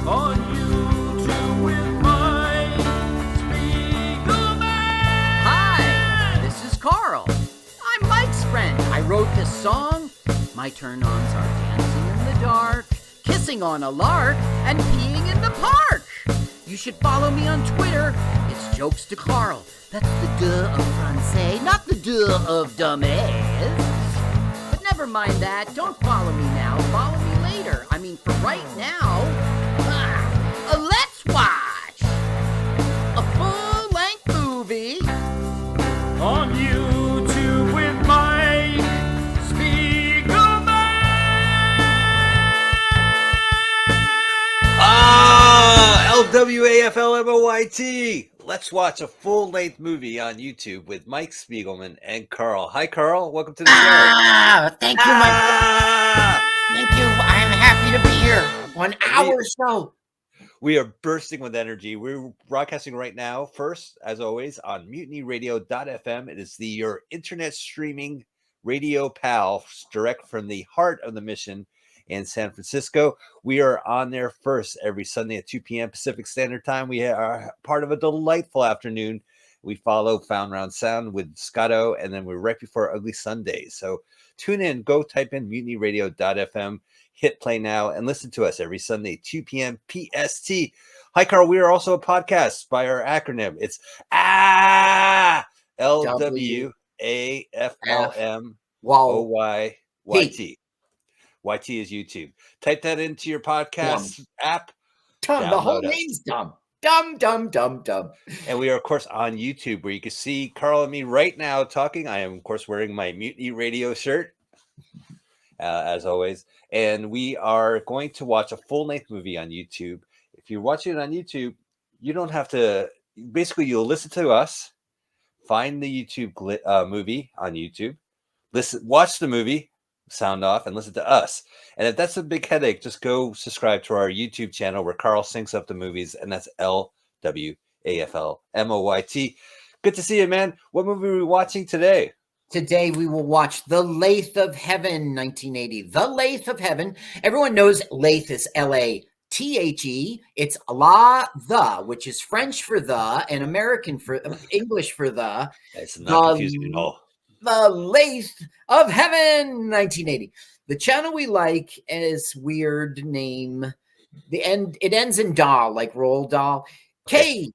on YouTube with Mike Spiegelman. Hi, this is Carl. I'm Mike's friend. I wrote this song. My turn-ons are dancing in the dark, kissing on a lark, and peeing in the park. You should follow me on Twitter. It's Jokes to Carl. That's the duh of Francais, not the duh of dumbass. But never mind that. Don't follow me now. Follow me later. I mean, for right now, let's watch a full-length movie On YouTube with Mike Spiegelman. LWAFLMOYT. Let's watch a full-length movie on YouTube with Mike Spiegelman and Carl. Hi, Carl. Welcome to the show. Thank you, Mike. Thank you. I'm happy to be here. 1 hour show. We are bursting with energy. We're broadcasting right now, first, as always, on mutinyradio.fm. It is your internet streaming radio pal, direct from the heart of the mission in San Francisco. We are on there first every Sunday at 2 p.m. Pacific Standard Time. We are part of a delightful afternoon. We follow Found Round Sound with Scotto, and then we're right before Ugly Sunday. So tune in, go type in mutinyradio.fm, hit play now, and listen to us every Sunday, 2 p.m. PST. Hi, Carl. We are also a podcast by our acronym. It's LWAFLMOYT. YT is YouTube. Type that into your podcast app. Dumb. The whole name's dumb. Dumb. And we are, of course, on YouTube, where you can see Carl and me right now talking. I am, of course, wearing my Mutiny Radio shirt, as always. And we are going to watch a full-length movie on YouTube. If you're watching it on YouTube, you don't have to. Basically, you'll listen to us, find the YouTube movie on YouTube, watch the movie, sound off, and listen to us. And if that's a big headache, just go subscribe to our YouTube channel where Carl syncs up the movies, and that's LWAFLMOYT. Good to see you, man. What movie are we watching today? Today we will watch The Lathe of Heaven, 1980. The Lathe of Heaven. Everyone knows Lathe is Lathe. It's the, which is French for the, and American for English for the. It's not confusing at all. The Lathe of Heaven, 1980. The channel we like is weird name. It ends in doll, like Roald Dahl. K-Lilje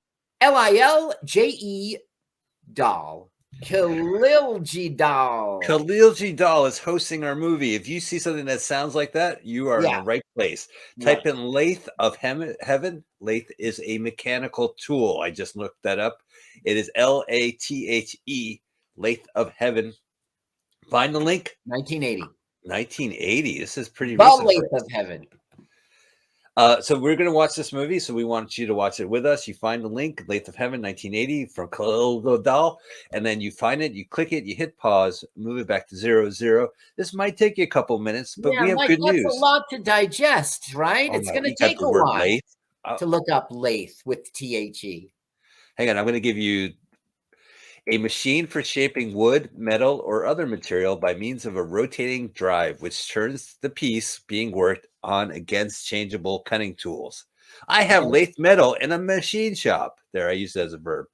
doll. Khalilji doll. Khalilji doll is hosting our movie. If you see something that sounds like that, you are in the right place. Type in Lathe of Heaven. Lathe is a mechanical tool. I just looked that up. It is Lathe. Lathe of Heaven. Find the link. 1980. This is pretty recent. The Lathe of Heaven. So we're going to watch this movie. So we want you to watch it with us. You find the link, Lathe of Heaven, 1980 from Khalil Dahl. And then you find it, you click it, you hit pause, move it back to 00. This might take you a couple minutes, but we have Mike, good news. That's a lot to digest, right? It's going to take a while to look up Lathe with THE. Hang on. I'm going to give you a machine for shaping wood, metal, or other material by means of a rotating drive, which turns the piece being worked on against changeable cutting tools. I have lathe metal in a machine shop. There, I use it as a verb.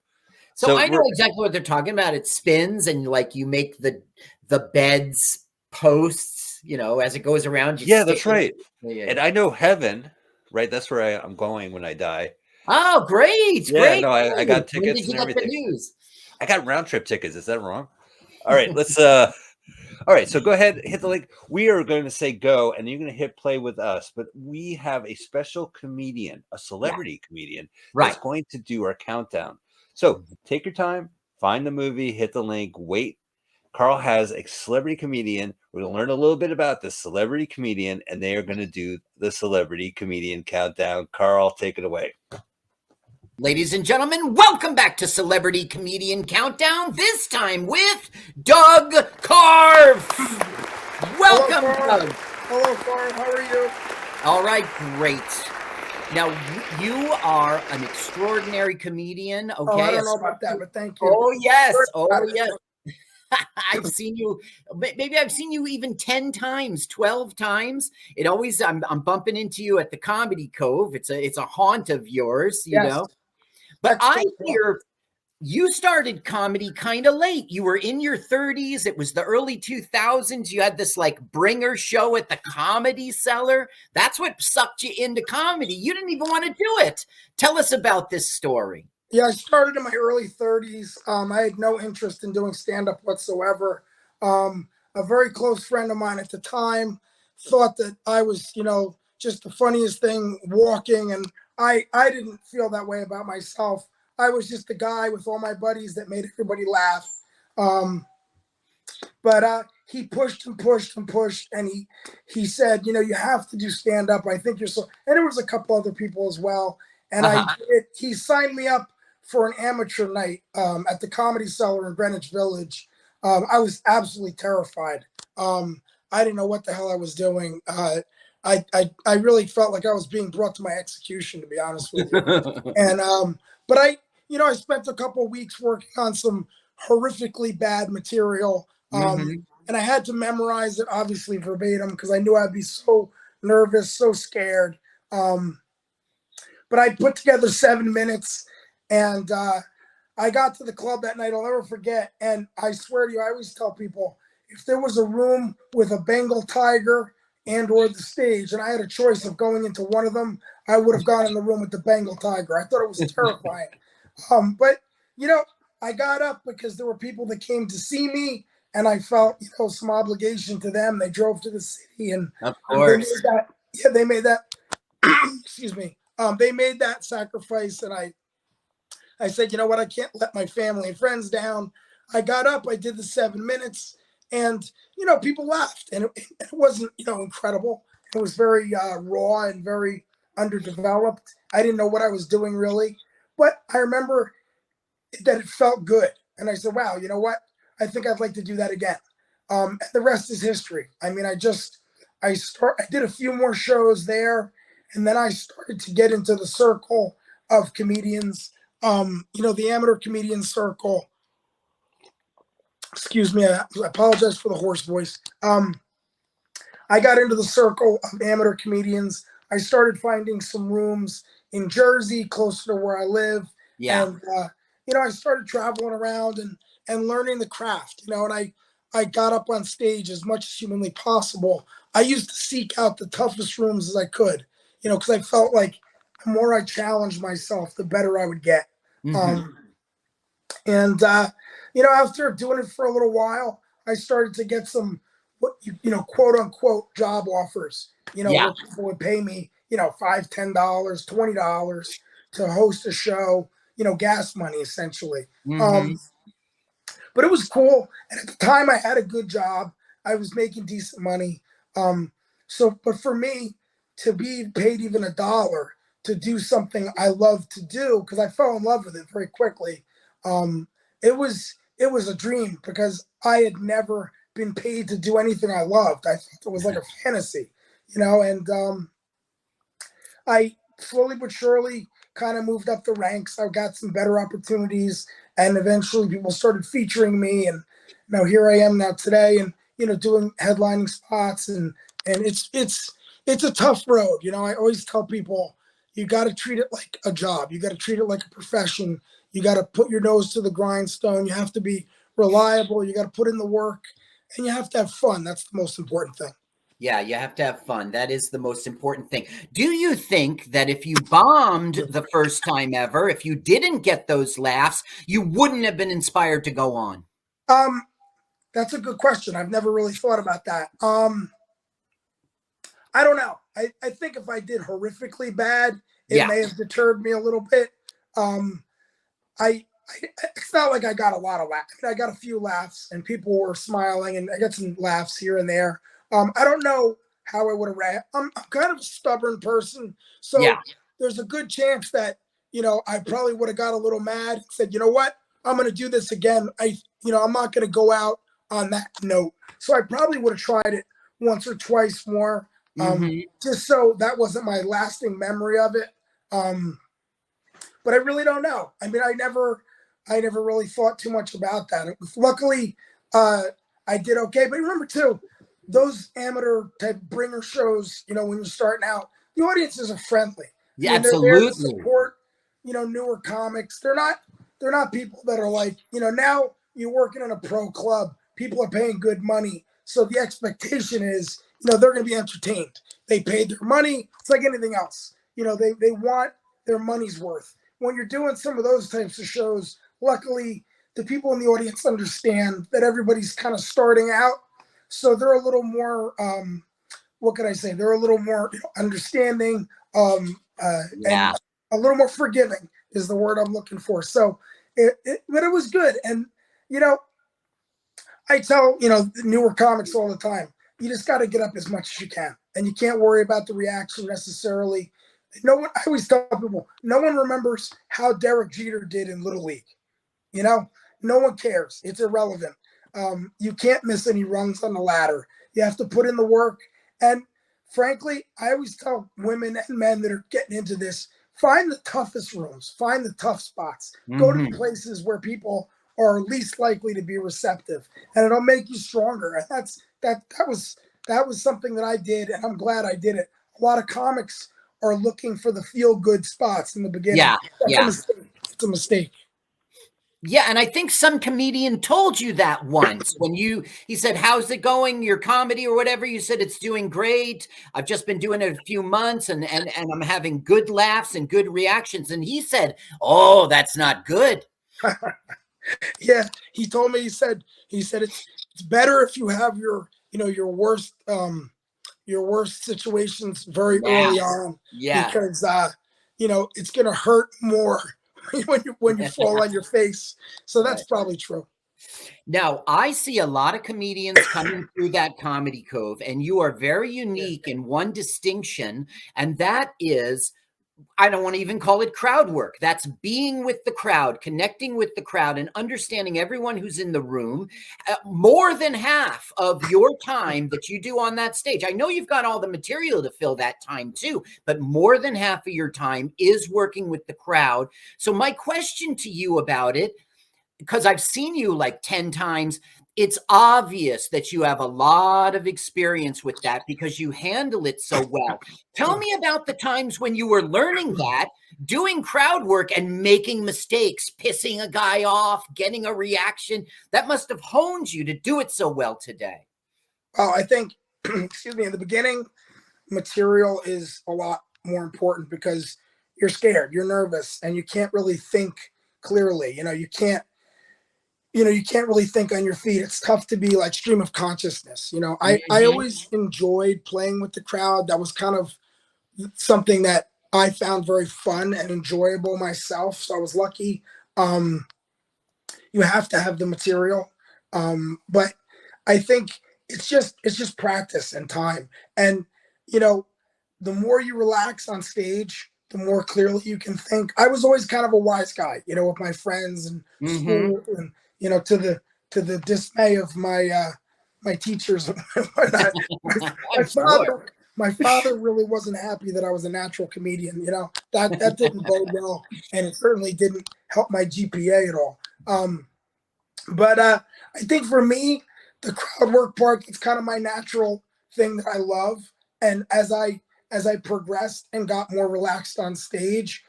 So I know exactly what they're talking about. It spins, and like you make the bed's posts, as it goes around. That's right. Yeah. And I know heaven, right? That's where I'm going when I die. Oh, great! Yeah, great. No, I got tickets and everything. The news? I got round trip tickets. Is that wrong? All right, let's all right, so go ahead, hit the link. We are going to say go, and you're going to hit play with us. But we have a special comedian, a celebrity comedian, that's going to do our countdown. So take your time, find the movie, hit the link, wait. Carl has a celebrity comedian. We're going to learn a little bit about the celebrity comedian, and they are going to do the celebrity comedian countdown. Carl, take it away. Ladies and gentlemen, welcome back to Celebrity Comedian Countdown, this time with Doug Carve. Welcome, Doug. Hello, Carl. How are you? All right, great. Now, you are an extraordinary comedian, okay? Oh, I don't know about that, but thank you. Oh, yes. Oh, yes. I've seen you, maybe I've seen you even 10 times, 12 times. It always, I'm bumping into you at the Comedy Cove. It's a haunt of yours, you Yes, know. But that's I true. hear you started comedy kind of late. You were in your 30s. It was the early 2000s. You had this like bringer show at the Comedy Cellar. That's what sucked you into comedy. You didn't even want to do it. Tell us about this story. Yeah, I started in my early 30s. I had no interest in doing stand-up whatsoever. A very close friend of mine at the time thought that I was, just the funniest thing walking, and I didn't feel that way about myself. I was just the guy with all my buddies that made everybody laugh. But he pushed and pushed and pushed, and he said, you have to do stand up. I think you're so. And there was a couple other people as well. And Uh-huh. he signed me up for an amateur night at the Comedy Cellar in Greenwich Village. I was absolutely terrified. I didn't know what the hell I was doing. I really felt like I was being brought to my execution, to be honest with you. And but I spent a couple of weeks working on some horrifically bad material. Mhm. And I had to memorize it, obviously verbatim, because I knew I'd be so nervous, so scared. But I put together 7 minutes, and I got to the club that night. I'll never forget. And I swear to you, I always tell people, if there was a room with a Bengal tiger and or the stage, and I had a choice of going into one of them, I would have gone in the room with the Bengal tiger. I thought it was terrifying. But I got up because there were people that came to see me, and I felt some obligation to them. They drove to the city, and Of they made course. that. Yeah, they made that. Excuse me. They made that sacrifice, and I said, you know what? I can't let my family and friends down. I got up. I did the 7 minutes, and people laughed, and it wasn't incredible. It was very raw and very underdeveloped. I didn't know what I was doing really, but I remember that it felt good. And I said, wow, you know what? I think I'd like to do that again. And the rest is history. I mean, I did a few more shows there, and then I started to get into the circle of comedians, the amateur comedian circle. Excuse me, I apologize for the hoarse voice. I got into the circle of amateur comedians. I started finding some rooms in Jersey, closer to where I live, Yeah. and I started traveling around and learning the craft. And I got up on stage as much as humanly possible. I used to seek out the toughest rooms as I could, because I felt like the more I challenged myself, the better I would get. Mhm. And after doing it for a little while, I started to get some quote unquote job offers, Yeah. where people would pay me, $5, $10, $20 to host a show, gas money essentially. Mhm. But it was cool. And at the time I had a good job. I was making decent money. But for me to be paid even $1 to do something I love to do, because I fell in love with it very quickly. It was a dream, because I had never been paid to do anything I loved. I thought it was like a fantasy, and I slowly but surely kind of moved up the ranks. I got some better opportunities, and eventually people started featuring me. And now here I am now today, and doing headlining spots, and it's a tough road. I always tell people, you got to treat it like a job. You got to treat it like a profession. You got to put your nose to the grindstone. You have to be reliable. You got to put in the work, and you have to have fun. That's the most important thing. Yeah, you have to have fun. That is the most important thing. Do you think that if you bombed the first time ever, if you didn't get those laughs, you wouldn't have been inspired to go on? Um, that's a good question. I've never really thought about that. I don't know. I think if I did horrifically bad, it Yeah. may have deterred me a little bit. Um, it's not like I got a lot of laughs. I got a few laughs, and people were smiling, and I got some laughs here and there. I don't know how I would have reacted. I'm kind of a stubborn person, Yeah. so there's a good chance that I probably would have got a little mad. Said, you know what, I'm going to do this again. I'm not going to go out on that note. So I probably would have tried it once or twice more, Mhm. just so that wasn't my lasting memory of it. But I really don't know. I mean, I never really thought too much about that. Luckily, I did okay. But remember too, those amateur type bringer shows, when you're starting out, the audiences are friendly. Yeah, They're there to absolutely. support, newer comics. They're not people that are like, now you're working in a pro club. People are paying good money. So the expectation is, they're going to be entertained. They paid their money. It's like anything else. They want their money's worth. When you're doing some of those types of shows, luckily the people in the audience understand that everybody's kind of starting out. So they're a little more, what can I say? They're a little more understanding and a little more forgiving is the word I'm looking for. So, but it was good. And, I tell, the newer comics all the time, you just got to get up as much as you can. And you can't worry about the reaction necessarily. No one, I always tell people, no one remembers how Derek Jeter did in Little League. No one cares. It's irrelevant. You can't miss any rungs on the ladder. You have to put in the work. And frankly, I always tell women and men that are getting into this, find the toughest rooms, find the tough spots, go to the places where people are least likely to be receptive, and it'll make you stronger. And that was something that I did, and I'm glad I did it. A lot of comics are looking for the feel good spots in the beginning. That's a mistake. It's a mistake. Yeah, and I think some comedian told you that once when he said, "How's it going, your comedy or whatever?" You said, "It's doing great. I've just been doing it a few months and I'm having good laughs and good reactions." And he said, "Oh, that's not good." Yeah, he told me, he said it's better if you have your worst situations very early on. Because it's gonna hurt more when you fall on your face. So that's probably true. Now, I see a lot of comedians coming through that Comedy Cove, and you are very unique in one distinction, and that is, I don't want to even call it crowd work. That's being with the crowd, connecting with the crowd, and understanding everyone who's in the room. More than half of your time that you do on that stage, I know you've got all the material to fill that time too, but more than half of your time is working with the crowd. So my question to you about it, because I've seen you like 10 times, it's obvious that you have a lot of experience with that because you handle it so well. Tell me about the times when you were learning that, doing crowd work and making mistakes, pissing a guy off, getting a reaction. That must have honed you to do it so well today. Well, I think, excuse me, in the beginning, material is a lot more important because you're scared, you're nervous, and you can't really think clearly. You can't really think on your feet. It's tough to be like stream of consciousness. I always enjoyed playing with the crowd. That was kind of something that I found very fun and enjoyable myself. So I was lucky. You have to have the material. But I think it's just practice and time. And, the more you relax on stage, the more clearly you can think. I was always kind of a wise guy, with my friends and school and, to the dismay of my my teachers and whatnot. My father really wasn't happy that I was a natural comedian. That didn't bode well, and it certainly didn't help my GPA at all. But I think for me, the crowd work part, it's kind of my natural thing that I love. And as I progressed and got more relaxed on stage,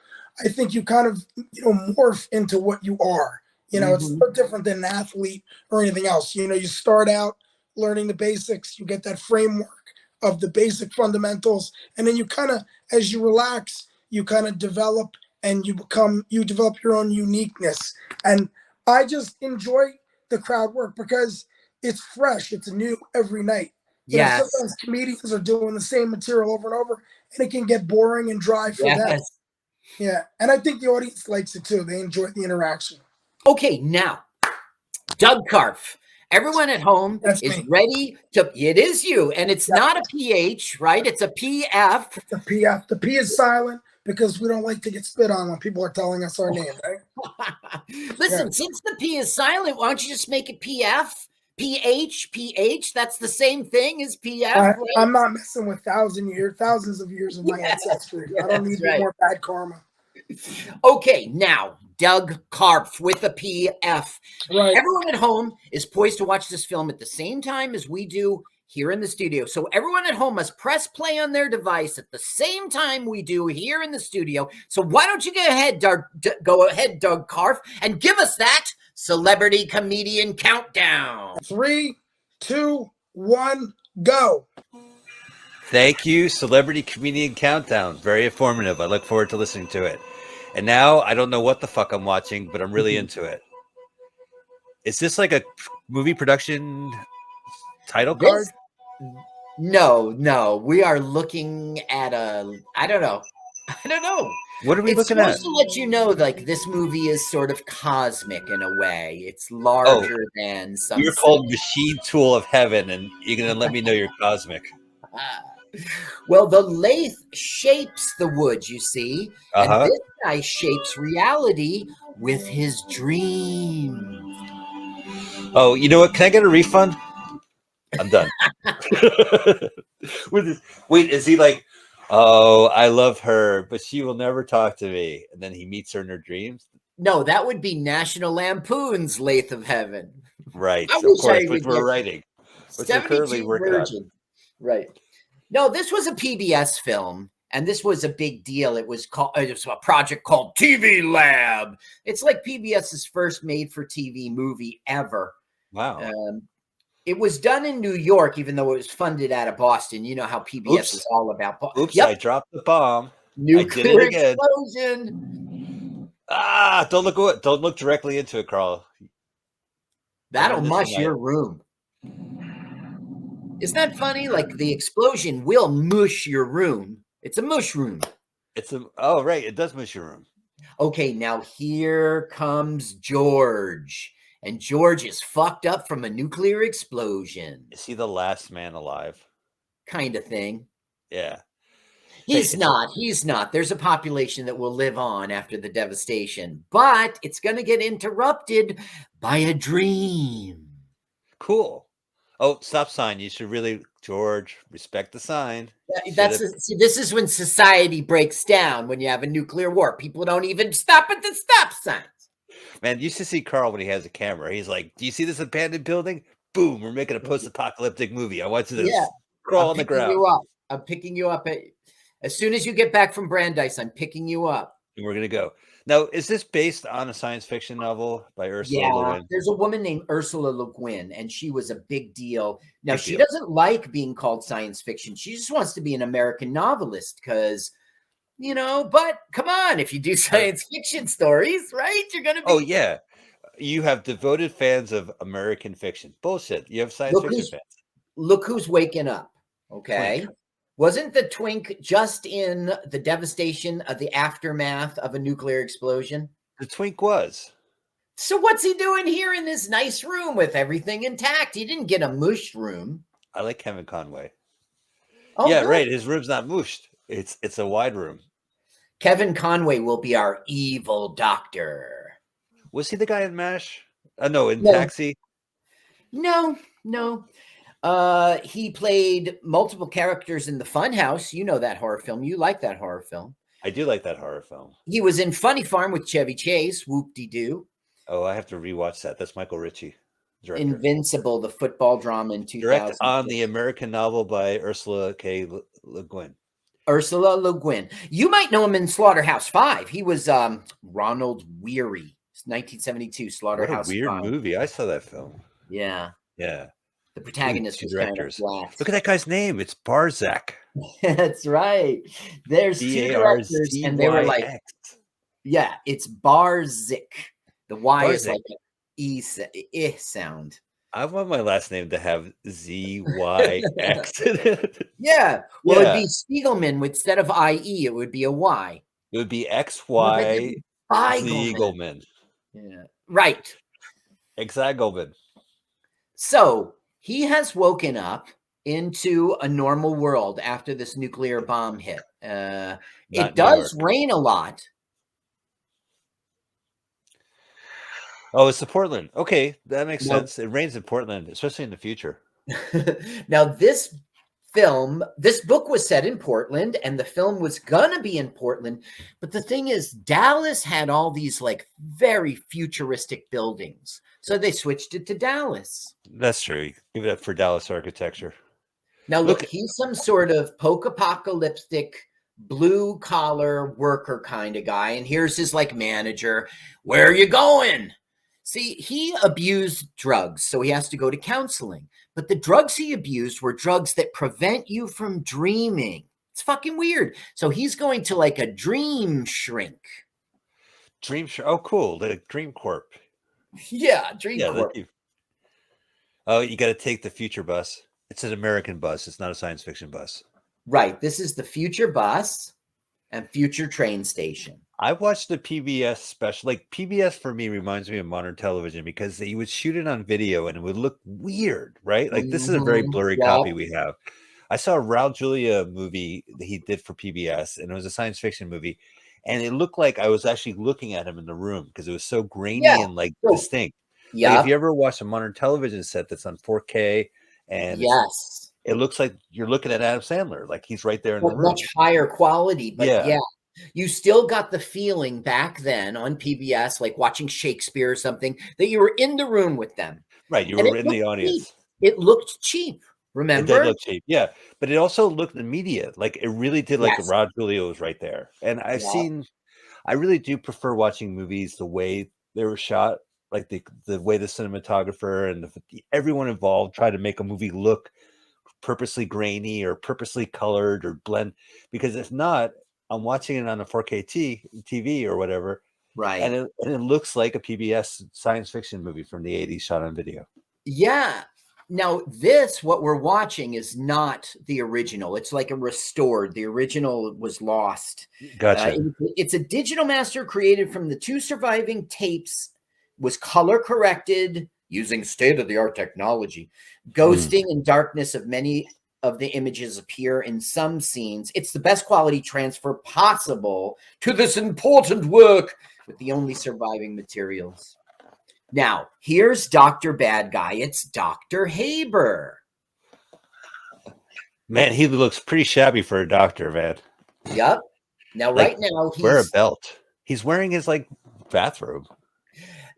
I think you kind of morph into what you are. It's no different than an athlete or anything else. You start out learning the basics, you get that framework of the basic fundamentals, and then you kind of, as you relax, you kind of develop and you develop your own uniqueness. And I just enjoy the crowd work because it's fresh, it's new every night. Sometimes comedians are doing the same material over and over, and it can get boring and dry for them. Yeah, and I think the audience likes it too. They enjoy the interaction. Okay, now, Doug Karpf. Everyone at home is ready to, it is you, and it's not a PH, right? It's a PF. It's a PF. The P is silent because we don't like to get spit on when people are telling us our name, right? Listen, since the P is silent, why don't you just make it PF? PH, that's the same thing as PF. Right? I'm not messing with thousands of years of my ancestry. I don't need more bad karma. Okay, now Doug Karpf with a PF. Right. Everyone at home is poised to watch this film at the same time as we do here in the studio. So everyone at home must press play on their device at the same time we do here in the studio. So why don't you go ahead, Doug Karpf, and give us that celebrity comedian countdown. 3, 2, 1, go. Thank you, Celebrity Comedian Countdown. Very informative. I look forward to listening to it. And now I don't know what the fuck I'm watching, but I'm really into it. Is this like a movie production title card? No. We are looking at I don't know. What are we It's looking at? supposed to let you know, like, this movie is sort of cosmic in a way. It's larger than some. You're called Machine Tool of Heaven, and you're going to let me know you're cosmic. Well, the lathe shapes the wood, you see, and this guy shapes reality with his dreams. Oh, you know what? Can I get a refund? I'm done. Wait, is he like, oh, I love her, but she will never talk to me, and then he meets her in her dreams? No, that would be National Lampoon's Lathe of Heaven. Right, I of wish course, I which would we're get writing. Which we're currently 72 working on. Virgin. Right. No, this was a PBS film, and this was a big deal. It was a project called TV Lab. It's like PBS's first made-for-TV movie ever. Wow. It was done in New York, even though it was funded out of Boston. You know how PBS is all about. Oops, I dropped the bomb. Nuclear I did it again. Explosion. Don't look directly into it, Carl. That'll mush your room. Isn't that funny? Like, the explosion will mush your room. It's a mushroom. Oh, right. It does mush your room. Okay, now here comes George. And George is fucked up from a nuclear explosion. Is he the last man alive? Kind of thing. Yeah. He's not. There's a population that will live on after the devastation, but it's going to get interrupted by a dream. Cool. Oh, stop sign. You should really, George, respect the sign. This is when society breaks down, when you have a nuclear war. People don't even stop at the stop signs. Man, you used to see Carl when he has a camera. He's like, do you see this abandoned building? Boom, we're making a post-apocalyptic movie. I want you to crawl on the ground. I'm picking you up. As soon as you get back from Brandeis, I'm picking you up. And we're going to go. Now, is this based on a science fiction novel by Ursula Le Guin? There's a woman named Ursula Le Guin, and she was a big deal. Now, she doesn't like being called science fiction. She just wants to be an American novelist because, but come on, if you do science fiction stories, right, you're going to be... Oh, yeah. You have devoted fans of American fiction. Bullshit. You have science fiction fans. Look who's waking up, okay? Twink. Wasn't the twink just in the devastation of the aftermath of a nuclear explosion? The twink was. So what's he doing here in this nice room with everything intact? He didn't get a mushed room. I like Kevin Conway. Oh, yeah, good. Right. His room's not mushed. It's a wide room. Kevin Conway will be our evil doctor. Was he the guy in MASH? No, Taxi? No. He played multiple characters in The Funhouse. You know that horror film. You like that horror film. I do like that horror film. He was in Funny Farm with Chevy Chase. Whoop-de-doo. Oh, I have to rewatch that. That's Michael Ritchie. Director. Invincible, the football drama in 2000. Direct on the American novel by Ursula Le Guin. Ursula Le Guin. You might know him in Slaughterhouse-5. He was Ronald Weary. 1972 Slaughterhouse. What a weird movie. I saw that film. Yeah. Yeah. The protagonist was directors. Kind of flat. Look at that guy's name. It's Barzak. That's right. There's two directors, and they were like, yeah, it's Barzik. The Y is like an E sound. I want my last name to have Z-Y-X in it. Yeah. Well, it'd be Spiegelman instead of I-E. It would be a Y. It would be X-Y Ziegelman. Yeah. Right. Exagelman. So he has woken up into a normal world after this nuclear bomb hit. It does rain a lot. Oh, it's the Portland. Okay, that makes sense. It rains in Portland, especially in the future. Now, this film. This book was set in Portland, and the film was gonna be in Portland. But the thing is, Dallas had all these like very futuristic buildings, so they switched it to Dallas. That's true. Give it up for Dallas architecture. Now, Look, look, he's some sort of post-apocalyptic blue collar worker kind of guy. And here's his like manager. Where are you going? See, he abused drugs, so he has to go to counseling. But the drugs he abused were drugs that prevent you from dreaming. It's fucking weird. So he's going to like a dream shrink. Oh, cool. The Dream Corp. Yeah, Dream Yeah. Corp. Oh, you got to take the future bus. It's an American bus. It's not a science fiction bus. Right. This is the future bus and future train station. I watched the PBS special. Like PBS for me reminds me of modern television because they would shoot it on video and it would look weird, right? Like this is a very blurry copy we have. I saw a Raul Julia movie that he did for PBS, and it was a science fiction movie, and it looked like I was actually looking at him in the room because it was so grainy and like distinct. Yeah. Like if you ever watch a modern television set that's on 4K and yes, it looks like you're looking at Adam Sandler, like he's right there in the room. Much higher quality, but yeah. You still got the feeling back then on PBS, like watching Shakespeare or something, that you were in the room with them. Right, you were in the audience. Cheap. It looked cheap, remember? It did look cheap, yeah. But it also looked immediate. Like it really did, like Rod Julio was right there. And I really do prefer watching movies the way they were shot, like the way the cinematographer and everyone involved tried to make a movie look purposely grainy or purposely colored or blend. Because if not, I'm watching it on a 4K TV or whatever, right? And it looks like a PBS science fiction movie from the 80s shot on video. Yeah. Now, what we're watching is not the original. It's like a restored. The original was lost. Gotcha. It's a digital master created from the 2 surviving tapes, was color corrected using state-of-the-art technology. Ghosting and darkness of many of the images appear in some scenes. It's the best quality transfer possible to this important work with the only surviving materials. Now, here's Dr. Bad Guy. It's Dr. Haber. Man, he looks pretty shabby for a doctor, man. Yep. Now, right now, wear a belt. He's wearing his like bathrobe.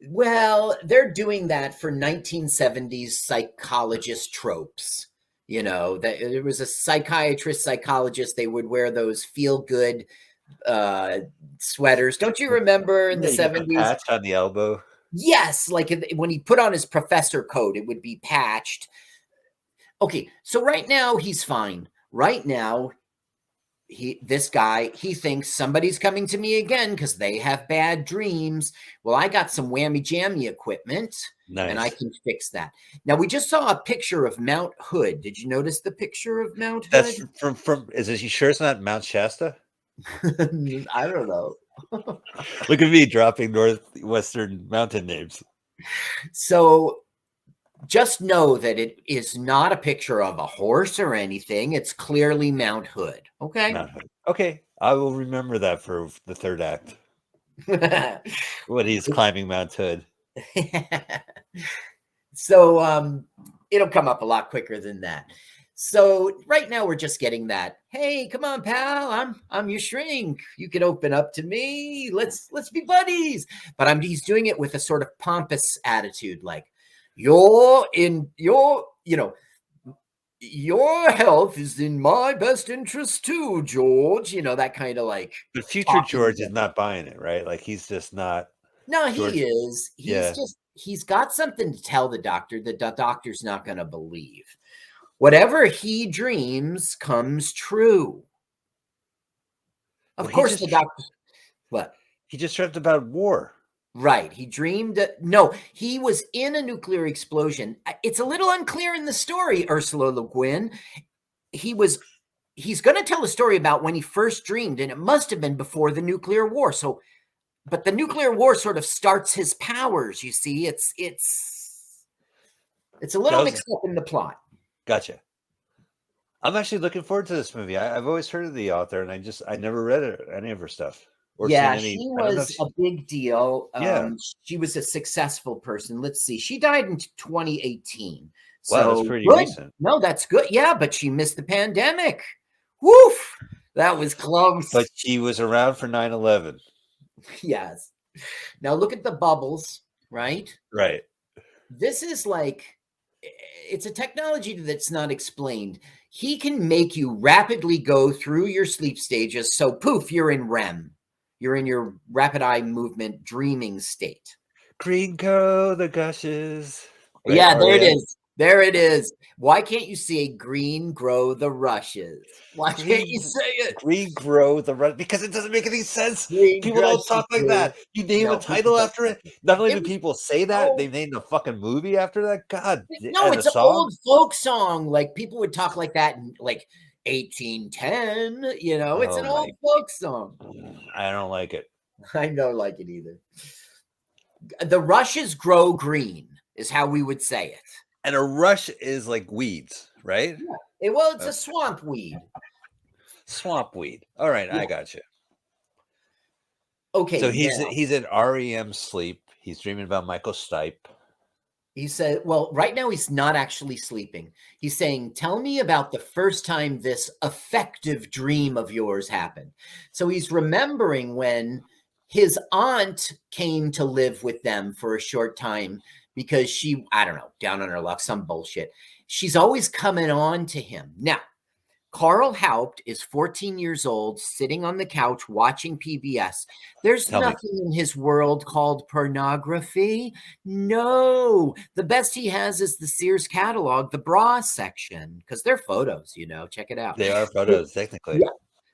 Well, they're doing that for 1970s psychologist tropes. You know, that there was a psychiatrist, psychologist. They would wear those feel-good sweaters. Don't you remember in the 70s? Patch on the elbow. Yes, like when he put on his professor coat, it would be patched. Okay, so right now he's fine. Right now, this guy thinks somebody's coming to me again because they have bad dreams. Well, I got some whammy jammy equipment. Nice. And I can fix that. Now, we just saw a picture of Mount Hood. Did you notice the picture of Mount Hood? That's from is it, you sure it's not Mount Shasta? I don't know. Look at me dropping Northwestern mountain names. So just know that it is not a picture of a horse or anything. It's clearly Mount Hood. Okay. Mount Hood. Okay. I will remember that for the third act. When he's climbing Mount Hood. So it'll come up a lot quicker than that. So right now we're just getting that. Hey, come on, pal. I'm your shrink. You can open up to me. Let's be buddies. But he's doing it with a sort of pompous attitude, like your health is in my best interest too, George. You know, that kind of like. But future George is not buying it, right? Like he's just not. No, George, he is. He's got something to tell the doctor that the doctor's not going to believe. Whatever he dreams comes true. Of course, the doctor. What? He just dreamt about war. Right. He dreamed. No, he was in a nuclear explosion. It's a little unclear in the story, Ursula Le Guin. He's going to tell a story about when he first dreamed, and it must have been before the nuclear war. So, but the nuclear war sort of starts his powers. You see, it's a little mixed up in the plot. Gotcha. I'm actually looking forward to this movie. I've always heard of the author, and I never read any of her stuff. She was a big deal. She was a successful person. Let's see. She died in 2018. Wow, that's So pretty good. recent. No, that's good. Yeah, but she missed the pandemic. Woof. That was close. But she was around for 9/11. Yes. Now look at the bubbles, right? Right. This is like, it's a technology that's not explained. He can make you rapidly go through your sleep stages. So poof, you're in REM. You're in your rapid eye movement dreaming state. Green Go the Gushes. Right, Yeah, there it REM? is. There it is. Why can't you say green grow the rushes? Why can't you say it? Green Grow the Run, because it doesn't make any sense. Green People don't talk like that. rushes. You name a No, people title don't after talk it. like Not only that. do It was people say that, so they named a fucking movie after that. God, no, and a it's an song. old folk song. Like people would talk like that in like 1810. You know, it's Oh an my! old folk song. I don't like it. I don't like it either. The rushes grow green is how we would say it. And a rush is like weeds, right? Well, it's Okay. a swamp weed. Swamp weed. All right, I Yeah. got you. Okay, So now he's in REM sleep. He's dreaming about Michael Stipe. he said, well, right now he's not actually sleeping. He's saying, tell me about the first time this effective dream of yours happened. So he's remembering when his aunt came to live with them for a short time because she, I don't know, down on her luck, some bullshit. She's always coming on to him. Now, Carl Haupt is 14 years old, sitting on the couch watching PBS. There's Tell me. nothing in his world called pornography. No, the best he has is the Sears catalog, the bra section, because they're photos, you know, check it out. They are photos, technically. Yeah.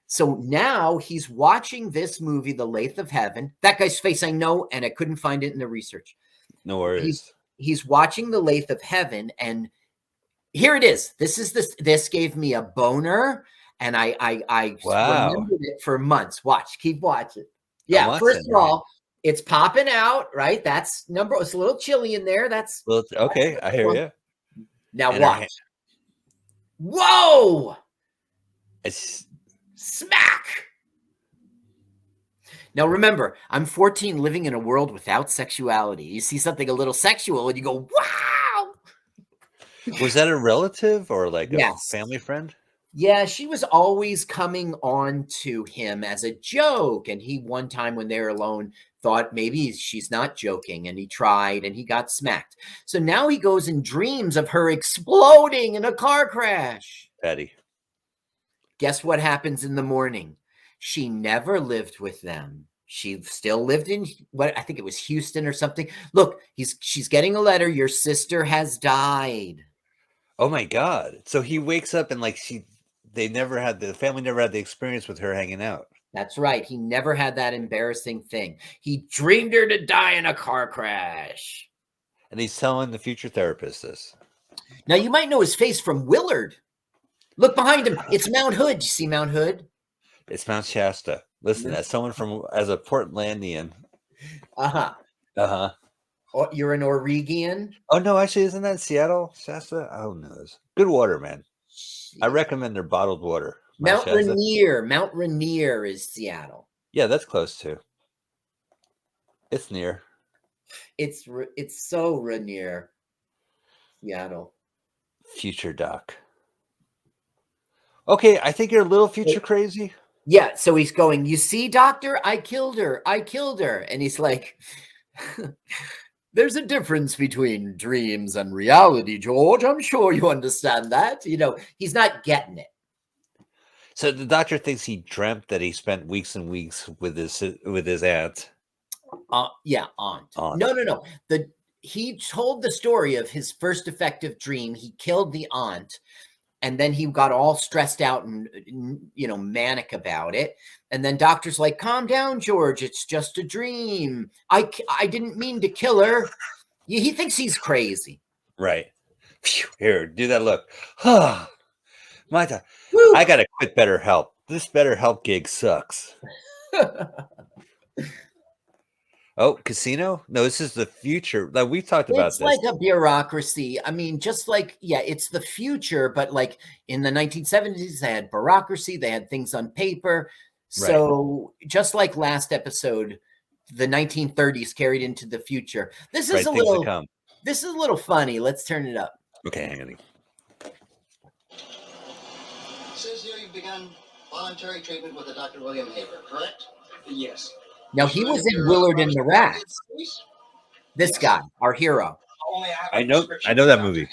So now he's watching this movie, The Lathe of Heaven. That guy's face I know, and I couldn't find it in the research. No worries. He's watching The Lathe of Heaven, and here it is. This gave me a boner, and I Wow. remembered it for months. Watch, keep watching. Yeah, watching, first of right? all, it's popping out, right? That's number. It's a little chilly in there. That's Well, okay, I hear you. now And her watch. Whoa! It's Smack! Now remember, I'm 14, living in a world without sexuality. You see something a little sexual, and you go, "Wow!" was that a relative or like Yes. a family friend? Yeah, she was always coming on to him as a joke. And he, one time when they were alone, thought maybe she's not joking. And he tried and he got smacked. So now he goes and dreams of her exploding in a car crash. Patty. Guess what happens in the morning? She never lived with them. She still lived in what I think it was Houston or something. Look, she's getting a letter. Your sister has died. Oh my God. So he wakes up and like the family never had the experience with her hanging out. That's right. He never had that embarrassing thing. He dreamed her to die in a car crash. And he's telling the future therapist this. Now, you might know his face from Willard. Look behind him. It's Mount Hood. You see Mount Hood? It's Mount Shasta. Listen, as a Portlandian. Uh-huh. Uh-huh. Oh, you're an Oregon? Oh no, actually, isn't that Seattle? Shasta? Oh no. Good water, man. I recommend their bottled water. Mount Shasta. Rainier. Mount Rainier is Seattle. Yeah, that's close too. It's near. It's so Rainier. Seattle. Future Doc. Okay, I think you're a little future crazy. Yeah, so he's going, you see, doctor, I killed her. I killed her. And he's like, there's a difference between dreams and reality, George. I'm sure you understand that. You know, he's not getting it. So the doctor thinks he dreamt that he spent weeks and weeks with his aunt. Yeah, aunt. No. He told the story of his first effective dream. He killed the aunt, and then he got all stressed out and manic about it. And then doctor's like, "Calm down, George. It's just a dream. I didn't mean to kill her." He thinks he's crazy. Right. Phew, here, do that look. My God. Woo. I gotta quit BetterHelp. This BetterHelp gig sucks. Oh, casino? No, this is the future. Like we've talked about It's this. like a bureaucracy. I mean, just like, yeah, it's the future, but like in the 1970s, they had bureaucracy, they had things on paper. So just like last episode, the 1930s carried into the future. This is a little funny. Let's turn it up. Okay, hang on. Says here you've begun voluntary treatment with a Dr. William Haber, correct? Yes. Now, he was in Willard and the Rats. This Yes. guy, our hero. Only I have I a know prescription that from movie.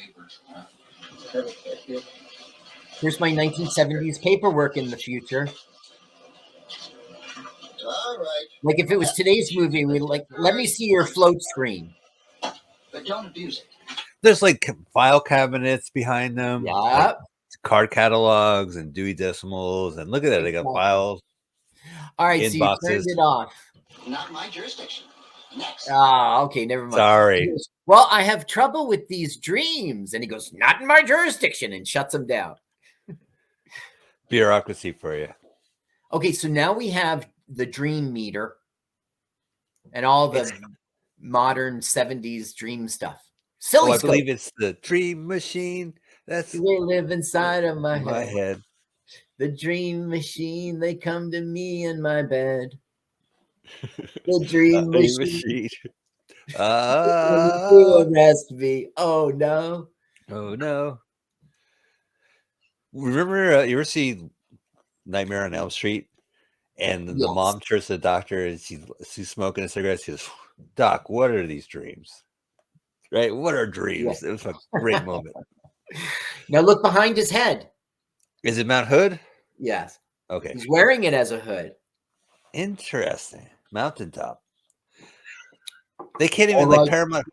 Dr. Here's my 1970s paperwork in the future. All right. Like if it was today's movie, we'd like, let me see your float screen. But don't abuse it. There's like file cabinets behind them, Yeah. like card catalogs and Dewey Decimals, and look at that, they got Exactly. files. All right, so you Inboxes. turned it off. Not my jurisdiction. Next. Okay, never mind. Sorry. He goes, well, I have trouble with these dreams. And he goes, not in my jurisdiction, and shuts him down. Bureaucracy for you. Okay, so now we have the dream meter and all the modern 70s dream stuff. Silly I stuff. believe it's the dream machine. That's They live inside of my my head. head. The dream machine, they come to me in my bed. The dream machine. Arrest me. Oh no. Oh no. Remember, you ever see Nightmare on Elm Street? And the Yes. mom turns to the doctor and she's smoking a cigarette. She goes, Doc, what are these dreams? Right? What are dreams? Yeah. It was a great moment. Now look behind his head. Is it Mount Hood? Yes. Okay. He's wearing it as a hood. Interesting. Mountaintop. They can't even All like right. Paramount.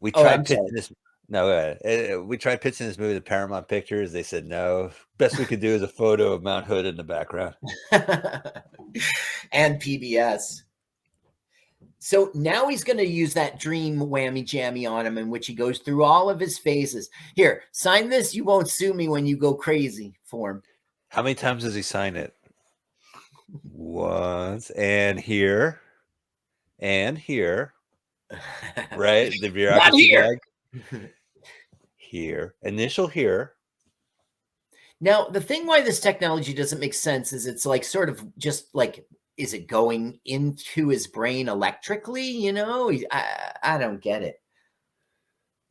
We Oh, tried I'm pitching sorry. this. No, we tried pitching this movie to Paramount Pictures. They said no. Best we could do is a photo of Mount Hood in the background. And PBS. So now he's going to use that dream whammy jammy on him, in which he goes through all of his phases. Here, sign this. You won't sue me when you go crazy form. How many times does he sign it? Once, and here, right? The bureaucracy here. bag. Here, initial here. Now, the thing why this technology doesn't make sense is it's like sort of just like, is it going into his brain electrically? You know, I don't get it.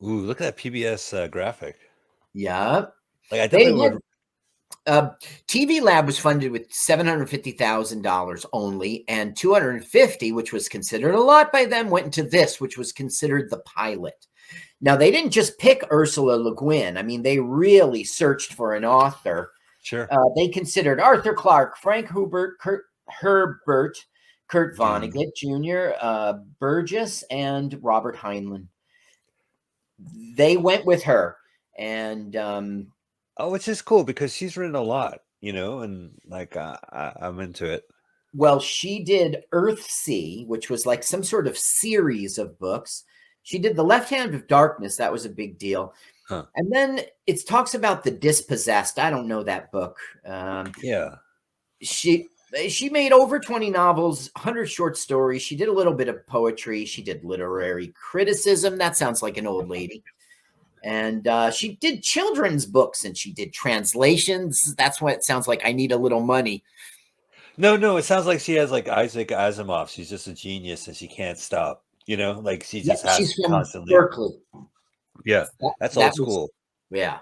Ooh, look at that PBS graphic. Yeah. Like I definitely would. TV Lab was funded with $750,000 only, and $250,000, which was considered a lot by them, went into this, which was considered the pilot. Now, they didn't just pick Ursula Le Guin. I mean, they really searched for an author. Sure. They considered Arthur Clarke, Frank Herbert, Kurt Vonnegut Jr., Burgess, and Robert Heinlein. They went with her, and which is cool because she's written a lot, you know, and like I'm into it. Well, she did Earthsea, which was like some sort of series of books. She did The Left Hand of Darkness. That was a big deal. Huh. And then it talks about The Dispossessed. I don't know that book. Yeah. She made over 20 novels, 100 short stories. She did a little bit of poetry. She did literary criticism. That sounds like an old lady. And she did children's books, and she did translations. That's why it sounds like I need a little money. No, it sounds like she has like Isaac Asimov. She's just a genius and she can't stop. You know, like she just has she's to from constantly. Berkeley. Yeah, that's old school. Yeah.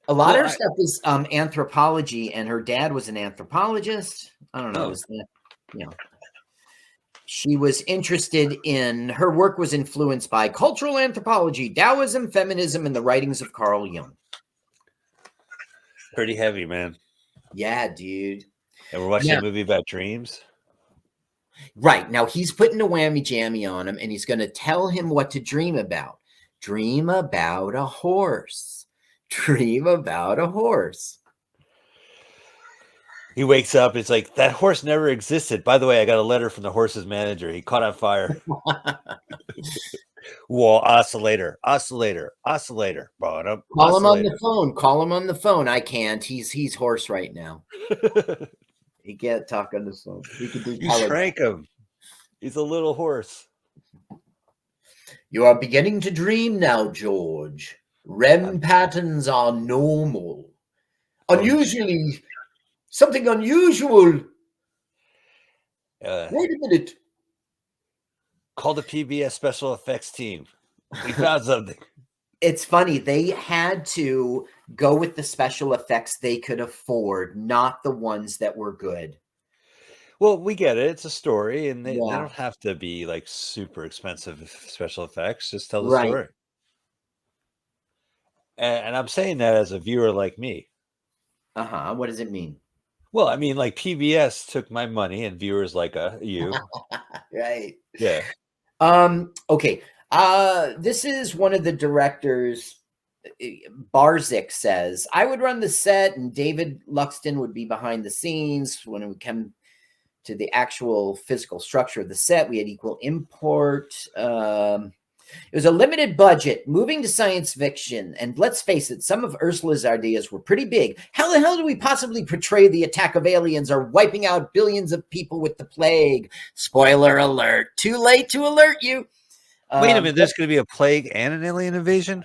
A lot Well, of her stuff is anthropology, and her dad was an anthropologist. I don't know. Oh. Is that, you know, she was interested in, her work was influenced by cultural anthropology, Taoism, feminism, and the writings of Carl Jung. Pretty heavy, man. Yeah, dude. And we're watching a movie about dreams. Right. Now he's putting a whammy jammy on him, and he's going to tell him what to dream about. Dream about a horse. Dream about a horse. He wakes up. It's like, that horse never existed. By the way, I got a letter from the horse's manager. He caught on fire. Well, oscillator. Call him on the phone. Call him on the phone. I can't. He's hoarse right now. He can't talk on the phone. He can do You shrank him. He's a little horse. You are beginning to dream now, George. REM patterns are normal. Unusually, something unusual. Wait a minute. Call the PBS special effects team. We found something. It's funny. They had to go with the special effects they could afford, not the ones that were good. Well, we get it. It's a story, and they Yeah. don't have to be like super expensive special effects. Just tell the Right. story. And I'm saying that as a viewer like me. Uh-huh. What does it mean? Well, I mean, like PBS took my money, and viewers like you. Right. Yeah. Okay. This is one of the directors. Barzik says, I would run the set and David Luxton would be behind the scenes. When it would come to the actual physical structure of the set, we had equal import. It was a limited budget, moving to science fiction. And let's face it, some of Ursula's ideas were pretty big. How the hell do we possibly portray the attack of aliens or wiping out billions of people with the plague? Spoiler alert. Too late to alert you. Wait a minute. There's going to be a plague and an alien invasion?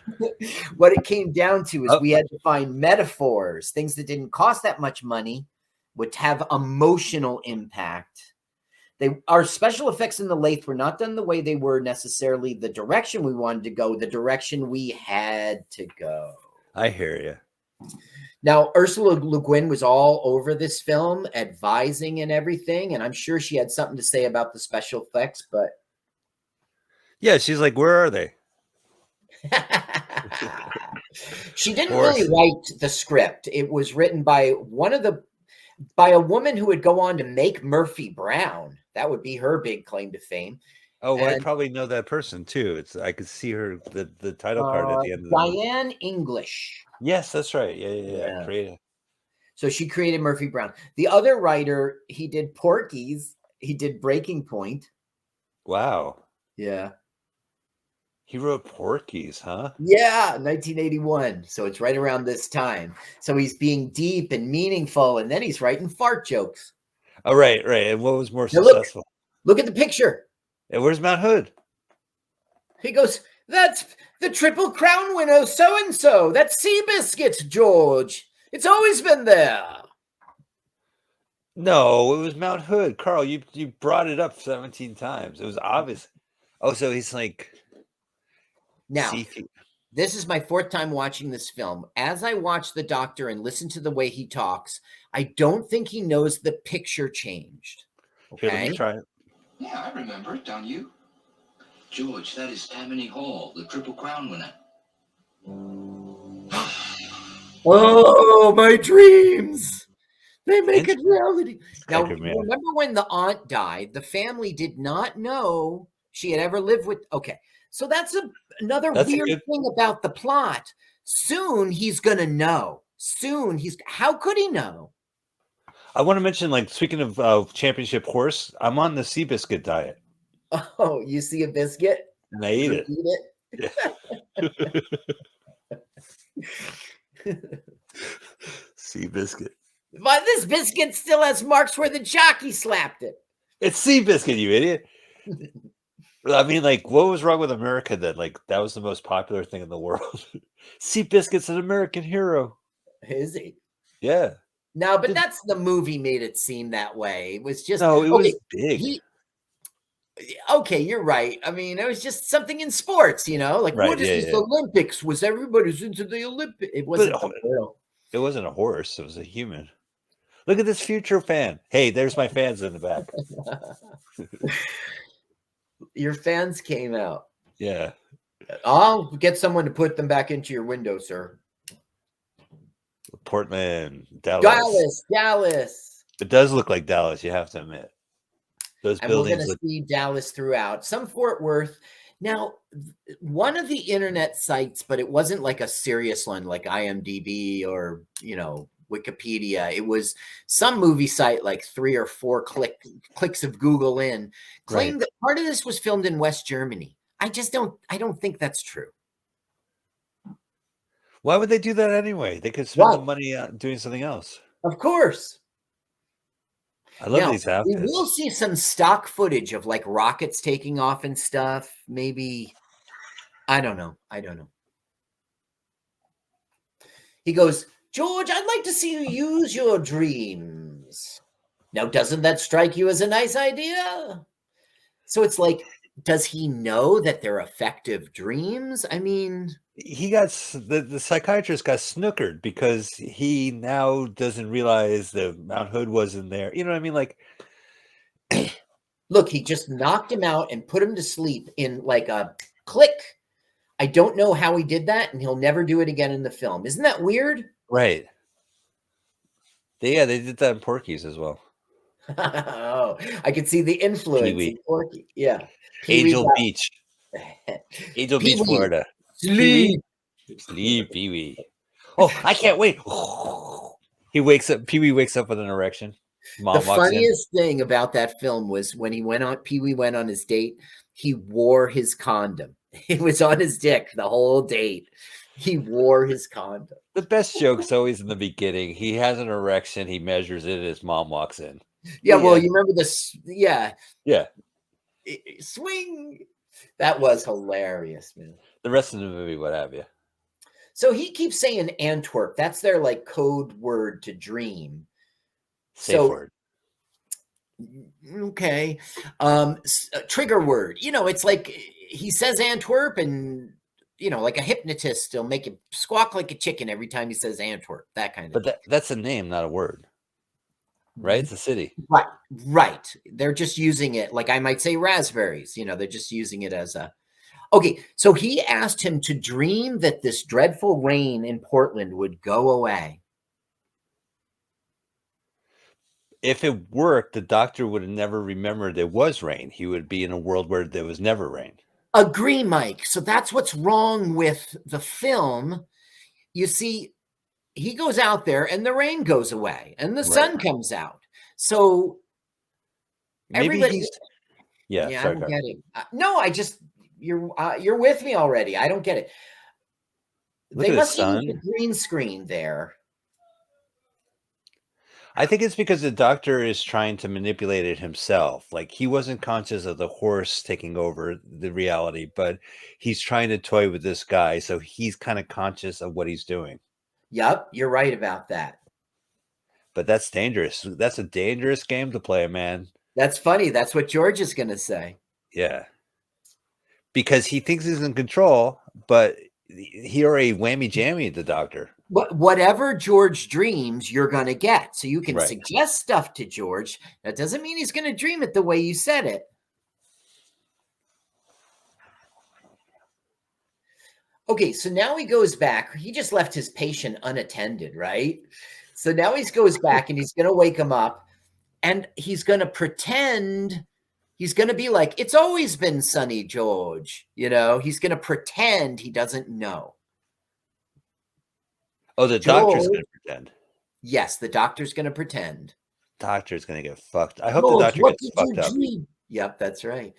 What it came down to is we had to find metaphors, things that didn't cost that much money, would have emotional impact. Our special effects in the Lathe were not done the way they were necessarily the direction we wanted to go, the direction we had to go. I hear you. Now, Ursula Le Guin was all over this film, advising and everything, and I'm sure she had something to say about the special effects, but yeah, she's like, where are they? She didn't really write the script. It was written by by a woman who would go on to make Murphy Brown. That would be her big claim to fame. Oh, I probably know that person too. I could see her the title card at the end of the Diane English. Yes, that's right. Yeah. Creative. So she created Murphy Brown. The other writer, he did Porky's. He did Breaking Point. Wow. Yeah. He wrote Porky's, huh? Yeah, 1981. So it's right around this time. So he's being deep and meaningful, and then he's writing fart jokes. Oh, right. And what was more successful? Look at the picture. And where's Mount Hood? He goes, that's the Triple Crown winner, so-and-so. That's Seabiscuit, George. It's always been there. No, it was Mount Hood. Carl, you brought it up 17 times. It was obvious. Oh, so he's like... Now, this is my fourth time watching this film. As I watch the Doctor and listen to the way he talks, I don't think he knows the picture changed. Okay? Here, let me try it. Yeah, I remember it, don't you? George, that is Tammany Hall, the Triple Crown winner. Oh, my dreams. They make it reality. Now, remember when the aunt died, the family did not know she had ever lived with... Okay, so that's another weird thing about the plot. Soon he's going to know. How could he know? I want to mention, like, speaking of championship horse, I'm on the Seabiscuit diet. Oh, you see a biscuit? And I eat it. Seabiscuit. But this biscuit still has marks where the jockey slapped it. It's Seabiscuit, you idiot. I mean, like, what was wrong with America then? Like, that was the most popular thing in the world. Seabiscuit's an American hero. Is he? Yeah. No, but that's the movie made it seem that way. It was just... No, it was big. Okay, you're right. I mean, it was just something in sports, like, what is this Olympics? Was everybody's into the Olympics? It wasn't It wasn't a horse. It was a human. Look at this future fan. Hey, there's my fans in the back. Your fans came out. Yeah. I'll get someone to put them back into your window, sir. Portland, Dallas. It does look like Dallas, you have to admit. Those buildings. We're going to see Dallas throughout. Some Fort Worth. Now, one of the internet sites, but it wasn't like a serious one like IMDb or, Wikipedia. It was some movie site, like 3 or 4 clicks of Google in, claimed that part of this was filmed in West Germany. I don't think that's true. Why would they do that anyway? They could spend the money doing something else. Of course. I love these outfits. We will see some stock footage of like rockets taking off and stuff. Maybe. I don't know. He goes, George, I'd like to see you use your dreams. Now, doesn't that strike you as a nice idea? So it's like does he know that they're effective dreams? I mean, He got the psychiatrist got snookered because he now doesn't realize that Mount Hood wasn't there. You know what I mean? Like, look, he just knocked him out and put him to sleep in like a click. I don't know how he did that, and he'll never do it again in the film. Isn't that weird? right? They did that in Porky's as well. Oh, I could see the influence Pee-wee. in Porky. Yeah. Pee-wee Angel Beach, Angel Beach, Pee-wee, Florida. sleep. Sleep, Pee Wee. Oh, I can't wait. He wakes up. Pee Wee wakes up with an erection. Mom The walks in. funniest thing about that film was when Pee-wee went on his date, he wore his condom. It was on his dick the whole date. He wore his condom. The best joke's always in the beginning. He has an erection. He measures it. His mom walks in. Yeah, well, you remember this? Yeah, Yeah. Swing. That was hilarious, man. The rest of the movie, what have you? So he keeps saying Antwerp. That's their like code word to dream. Safe word. Okay. Trigger word. You know, it's like he says Antwerp, and you know, like a hypnotist will make it squawk like a chicken every time he says Antwerp. That kind of. But that's a name, not a word. Right? It's a city. Right. They're just using it like I might say raspberries. You know, they're just using it as a. Okay, so he asked him to dream that this dreadful rain in Portland would go away. If it worked, the doctor would have never remembered there was rain. He would be in a world where there was never rain. Agree, Mike. So that's what's wrong with the film. You see, he goes out there and the rain goes away and the sun comes out. So maybe he's I don't get it. No, I just you're with me already. I don't get it. They must use the green screen there. I think it's because the doctor is trying to manipulate it himself. Like he wasn't conscious of the horse taking over the reality, but he's trying to toy with this guy. So he's kind of conscious of what he's doing. Yep, you're right about that. But that's dangerous. That's a dangerous game to play, man. That's funny. That's what George is going to say. Yeah. Because he thinks he's in control, but he already whammy jammy the doctor. Whatever George dreams, you're going to get. So you can suggest stuff to George. That doesn't mean he's going to dream it the way you said it. Okay, so now he goes back. He just left his patient unattended, right? So now he goes back and he's going to wake him up and he's going to pretend. He's going to be like, it's always been sunny, George. You know, he's going to pretend he doesn't know. Oh, the doctor's going to pretend. Yes, the doctor's going to pretend. Doctor's going to get fucked. I hope the doctor gets fucked up. Yep, that's right.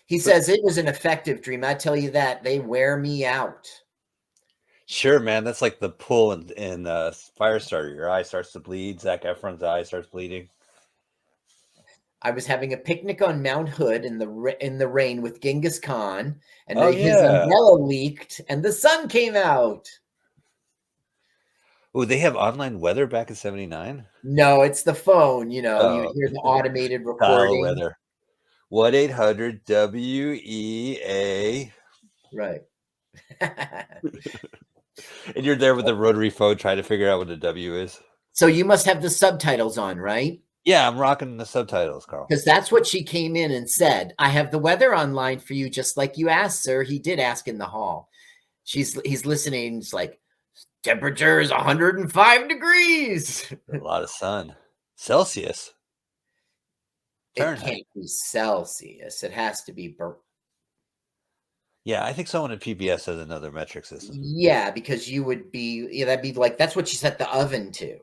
He says it was an effective dream. I tell you that. They wear me out. Sure, man. That's like the pull in Firestarter. Your eye starts to bleed. Zac Efron's eye starts bleeding. I was having a picnic on Mount Hood in the rain with Genghis Khan, and his umbrella leaked, and the sun came out. Oh, they have online weather back in '79? No, it's the phone. You know, you hear the automated recording. Weather. 1-800-WEA. Right. And you're there with the rotary phone trying to figure out what a W is. So you must have the subtitles on, right? Yeah, I'm rocking the subtitles, Carl. Because that's what she came in and said. I have the weather online for you, just like you asked, sir. He did ask in the hall. He's listening. It's like, temperature is 105 degrees. A lot of sun. Celsius. Fahrenheit. It can't be Celsius. It has to be. Yeah, I think someone at PBS has another metric system. Yeah, because you would be, that'd be like, that's what she set the oven to.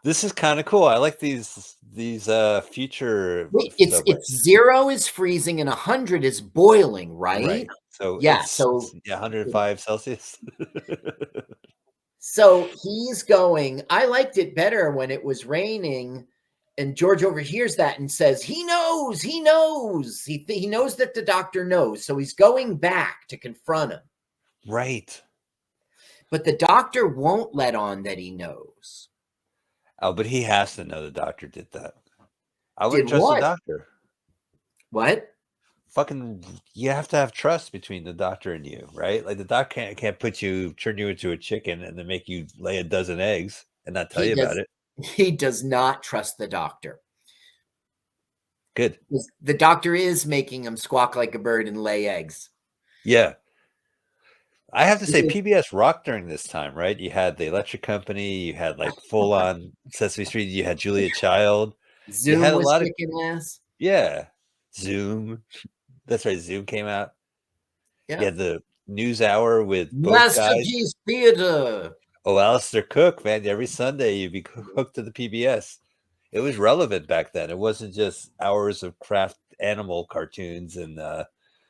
This is kind of cool. I like these future. It's 0 is freezing and 100 is boiling, right? So yeah, 105 Celsius. So he's going. I liked it better when it was raining, and George overhears that and says, "He knows. He knows. He knows that the doctor knows." So he's going back to confront him. Right. But the doctor won't let on that he knows. Oh, but he has to know the doctor did that. I Did wouldn't trust the what? doctor. What? Fucking, you have to have trust between the doctor and you, right? Like the doctor can't turn you into a chicken and then make you lay a dozen eggs and not tell He you about does. it. He does not trust the doctor. Good. The doctor is making him squawk like a bird and lay eggs. Yeah. I have to say, PBS rocked during this time, right? You had the Electric Company, you had like full on Sesame Street, you had Julia Child, you had Zoom a was lot of, kicking ass. yeah, Zoom. That's right, Zoom came out. You Yeah. had the News Hour with both Master guys. G's Theater. Oh, Alistair Cook, man, every Sunday you'd be hooked to the PBS. It was relevant back then. It wasn't just hours of craft animal cartoons and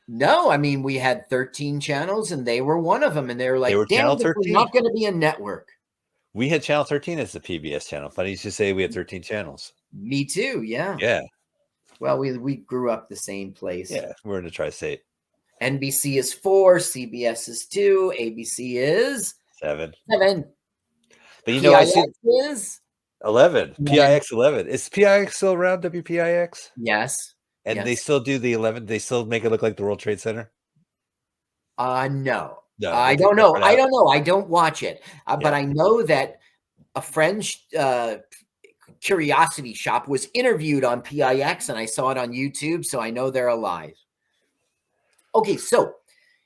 No, I mean, we had 13 channels and they were one of them. And they were they like, were damn Channel it, we're 13. not going to be a network. We had Channel 13 as the PBS channel. Funny you should say we had 13 channels. Me too. Yeah. Yeah. Well, we grew up the same place. Yeah. We're in the tri-state. NBC is 4, CBS is 2, ABC is 7. 7. But you know, I PIX see is 11. 10. PIX 11. Is PIX still around, WPIX? Yes. And they Yes. still do the 11. They still make it look like the World Trade Center? No. No, I they take don't that know. part I out. don't know. I don't watch it. But Yeah. I know that a French curiosity shop was interviewed on PIX and I saw it on YouTube, so I know they're alive. Okay, so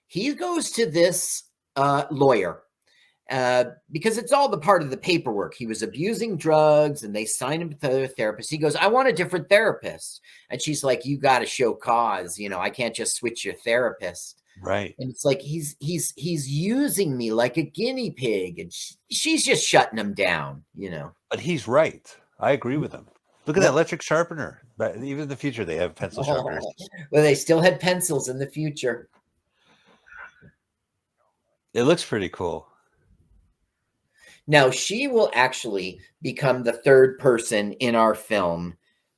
he goes to this lawyer because it's all the part of the paperwork. He was abusing drugs and they signed him to a therapist. He goes, I want a different therapist. And she's like, you got to show cause. You know, I can't just switch your therapist. Right. And it's like he's using me like a guinea pig, and she's just shutting him down, you know. But he's right. I agree with him. Look at that Well- electric sharpener. But even in the future, they have pencil sharpeners. Well, they still had pencils in the future. It looks pretty cool. Now she will actually become the third person in our film.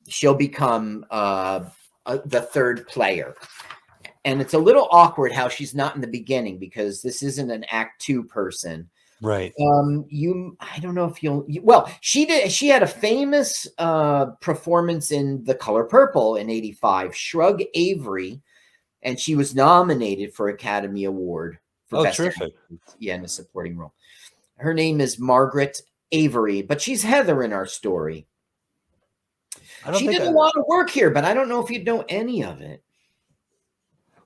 She'll become the third player. And it's a little awkward how she's not in the beginning because this isn't an Act 2 person. Right. I don't know if well, she had a famous performance in The Color Purple in '85, Shrug Avery, and she was nominated for Academy Award for Best terrific. Actress, in a supporting role. Her name is Margaret Avery, but she's Heather in our story. She did a lot of work here, but I don't know if you'd know any of it.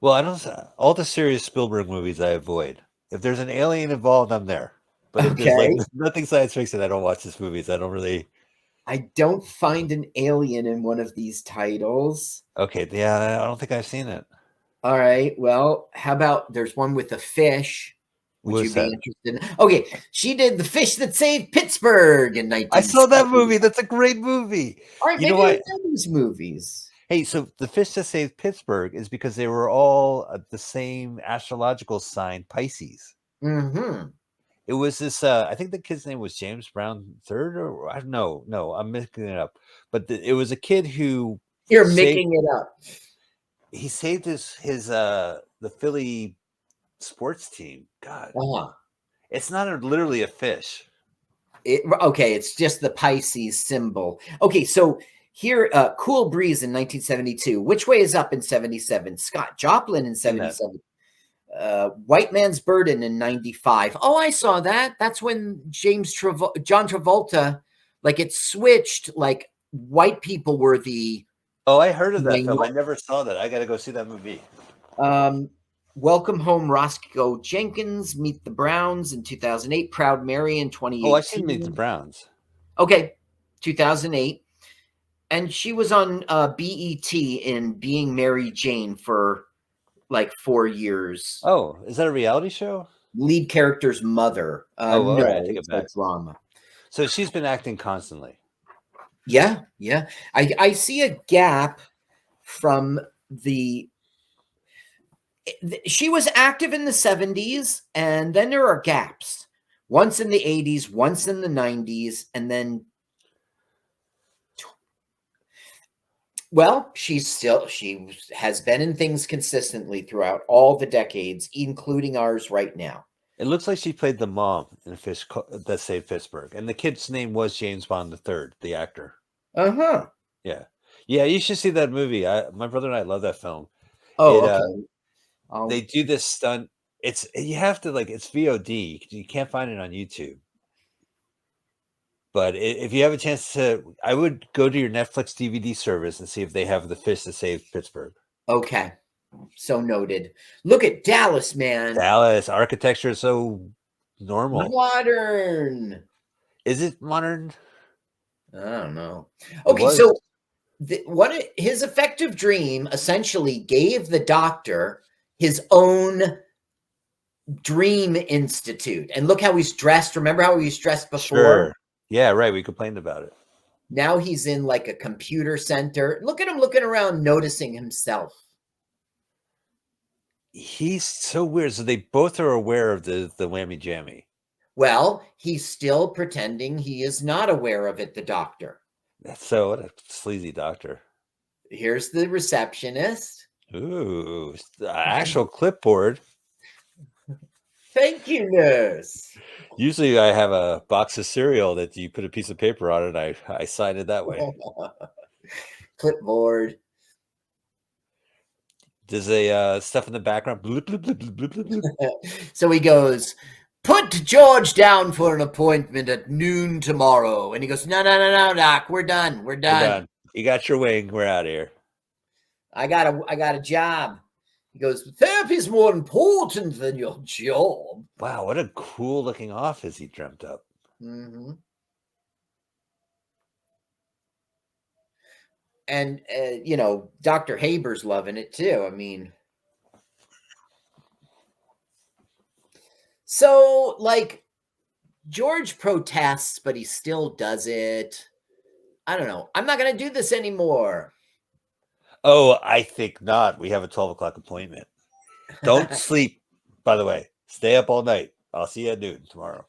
Well, I don't. All the serious Spielberg movies I avoid. If there's an alien involved, I'm there. But if there's like nothing science fiction, I don't watch his movies. I don't really. I don't find an alien in one of these titles. Okay, yeah, I don't think I've seen it. All right. Well, how about there's one with a fish? Would you be interested in? Okay, she did The Fish That Saved Pittsburgh in 1970. I saw that movie. That's a great movie. All right, maybe you've done these movies. Hey, so The Fish That Saved Pittsburgh is because they were all the same astrological sign, Pisces. Mm-hmm. It was this, I think the kid's name was James Brown III, or I don't know. No, I'm mixing it up. But it was a kid who... You're making it up. He saved the Philly sports team. God. It's not literally a fish. Okay, it's just the Pisces symbol. Okay, so... Here, Cool Breeze in 1972. Which Way Is Up in 77. Scott Joplin in 77. White Man's Burden in 95. Oh, I saw that. That's when John Travolta, like it switched, like white people were the... Oh, I heard of that film. I never saw that. I got to go see that movie. Welcome Home, Roscoe Jenkins. Meet the Browns in 2008. Proud Mary in 2018. Oh, I seen Meet the Browns. Okay, 2008. And she was on BET in Being Mary Jane for like 4 years. Oh, is that a reality show? Lead character's mother. All no, right, I take it back. Drama. So she's been acting constantly. Yeah, yeah. I see a gap from the... She was active in the 70s, and then there are gaps. Once in the 80s, once in the 90s, and then... Well, she has been in things consistently throughout all the decades, including ours right now. It looks like she played the mom in that saved Pittsburgh, and the kid's name was James Bond III, the actor. Uh-huh. Yeah, yeah. You should see that movie. My brother and I love that film. Oh, It okay. they do this stunt. You have to it's VOD. You can't find it on YouTube. But if you have a chance to, I would go to your Netflix DVD service and see if they have the fish that saved Pittsburgh. Okay. So noted. Look at Dallas, man. Dallas architecture is so normal. Modern. Is it modern? I don't know. It Okay, was. so his effective dream essentially gave the doctor his own dream institute. And look how he's dressed. Remember how he was dressed before? Sure. Yeah, right. We complained about it. Now he's in like a computer center. Look at him looking around, noticing himself. He's so weird. So they both are aware of the whammy jammy. Well, he's still pretending he is not aware of it, the doctor. That's so what a sleazy doctor. Here's the receptionist. Ooh, actual clipboard. Thank you, nurse. Usually I have a box of cereal that you put a piece of paper on it. I sign it that way. Clipboard. There's a stuff in the background. Bloop, bloop, bloop, bloop, bloop, bloop. So he goes, put George down for an appointment at noon tomorrow. And he goes, no, doc, we're done. We're We're done. done. You got your wing. We're out of here. I got a job. He goes, therapy is more important than your job. Wow, what a cool looking office he dreamt up. Mm-hmm. And, Dr. Haber's loving it too. I mean, so George protests, but he still does it. I don't know. I'm not going to do this anymore. Oh, I think not. We have a 12 o'clock appointment. Don't sleep, by the way. Stay up all night. I'll see you at noon tomorrow.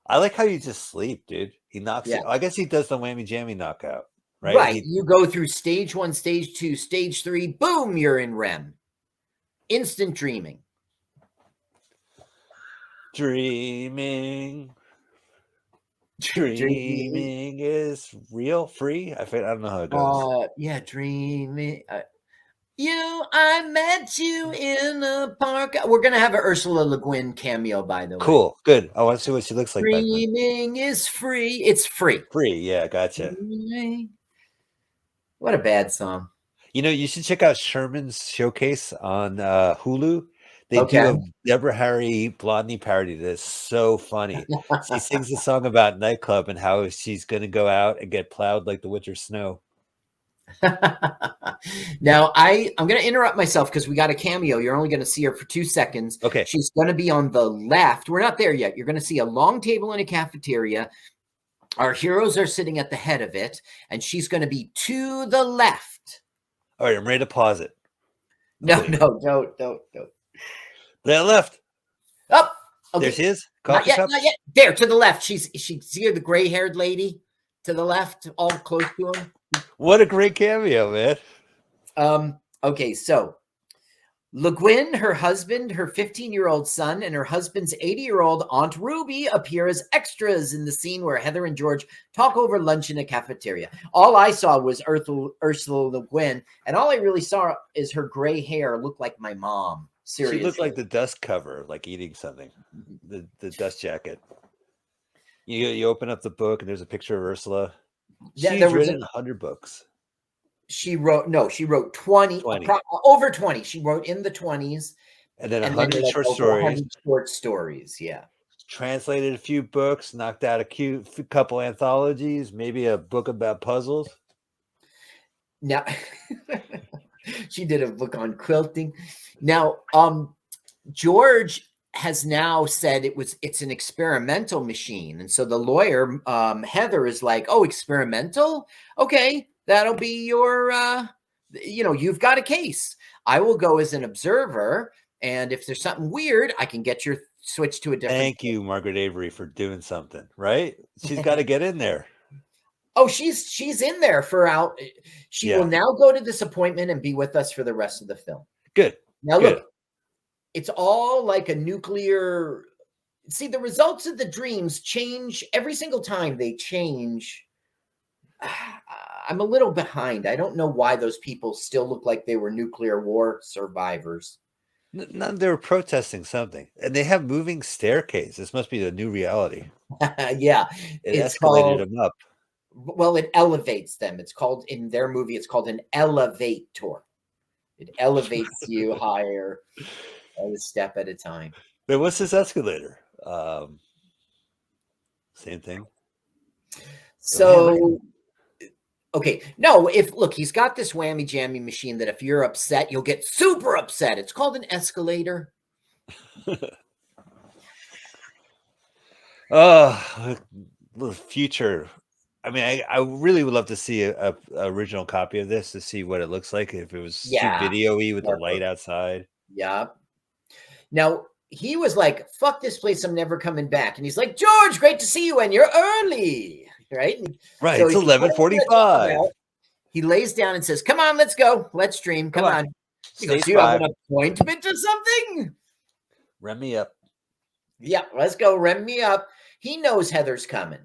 I like how you just sleep, dude. He knocks it. I guess he does the whammy jammy knockout, right? Right. You go through stage 1, stage 2, stage 3. Boom, you're in REM. Instant dreaming. Dreaming is real, free. I don't know how it goes. Dreaming. I met you in a park. We're gonna have an Ursula Le Guin cameo, by the way. Cool, good. I want to see what she looks like. Dreaming is free. It's free. Free, yeah, gotcha. What a bad song. You should check out Sherman's showcase on Hulu. They do a Deborah Harry Blondie parody that's so funny. She sings a song about nightclub and how she's going to go out and get plowed like the winter snow. Now, I'm going to interrupt myself because we got a cameo. You're only going to see her for 2 seconds. Okay. She's going to be on the left. We're not there yet. You're going to see a long table in a cafeteria. Our heroes are sitting at the head of it, and she's going to be to the left. All right, I'm ready to pause it. No, don't. That left. Up. Okay. There's his Not coffee cup. yet. There, to the left. She see the gray-haired lady to the left, all close to him. What a great cameo, man. Okay, so Le Guin, her husband, her 15-year-old son, and her husband's 80-year-old Aunt Ruby appear as extras in the scene where Heather and George talk over lunch in a cafeteria. All I saw was Ursula Le Guin, and all I really saw is her gray hair look like my mom. Seriously. She looked like the dust cover, like eating something. The dust jacket. You open up the book and there's a picture of Ursula. She's written 100 books. She wrote 20. Over 20. She wrote in the 20s. And then 100 short stories. 100 short stories, yeah. Translated a few books, knocked out a couple anthologies, maybe a book about puzzles. Now, she did a book on quilting. Now, George has now said it's an experimental machine. And so the lawyer, Heather, is like, oh, experimental? Okay, that'll be your, you've got a case. I will go as an observer. And if there's something weird, I can get your switch to a different. Thank you, Margaret Avery, for doing something, right? She's got to get in there. Oh, she's in there She will now go to this appointment and be with us for the rest of the film. Good. Now look, it's all like a nuclear. See, the results of the dreams change every single time they change. I'm a little behind. I don't know why those people still look like they were nuclear war survivors. None, they were protesting something, and they have moving staircase. This must be the new reality. Yeah, It it's escalated called. them up. Well, it elevates them. It's called in their movie. It's called an elevator. It elevates you higher, a step at a time. But what's this escalator? Same thing. So, okay, no, if look, he's got this whammy jammy machine that if you're upset, you'll get super upset. It's called an escalator. Oh, the future. I mean, I really would love to see a original copy of this to see what it looks like if it was too video-y with the light outside. Yeah. Now, he was like, fuck this place, I'm never coming back. And he's like, George, great to see you, and you're early. Right? Right, So it's he 11:45. He lays down and says, come on, let's go. Let's dream. Come on. He goes, do you have an appointment or something? Rem me up. Yeah, let's go. Rem me up. He knows Heather's coming.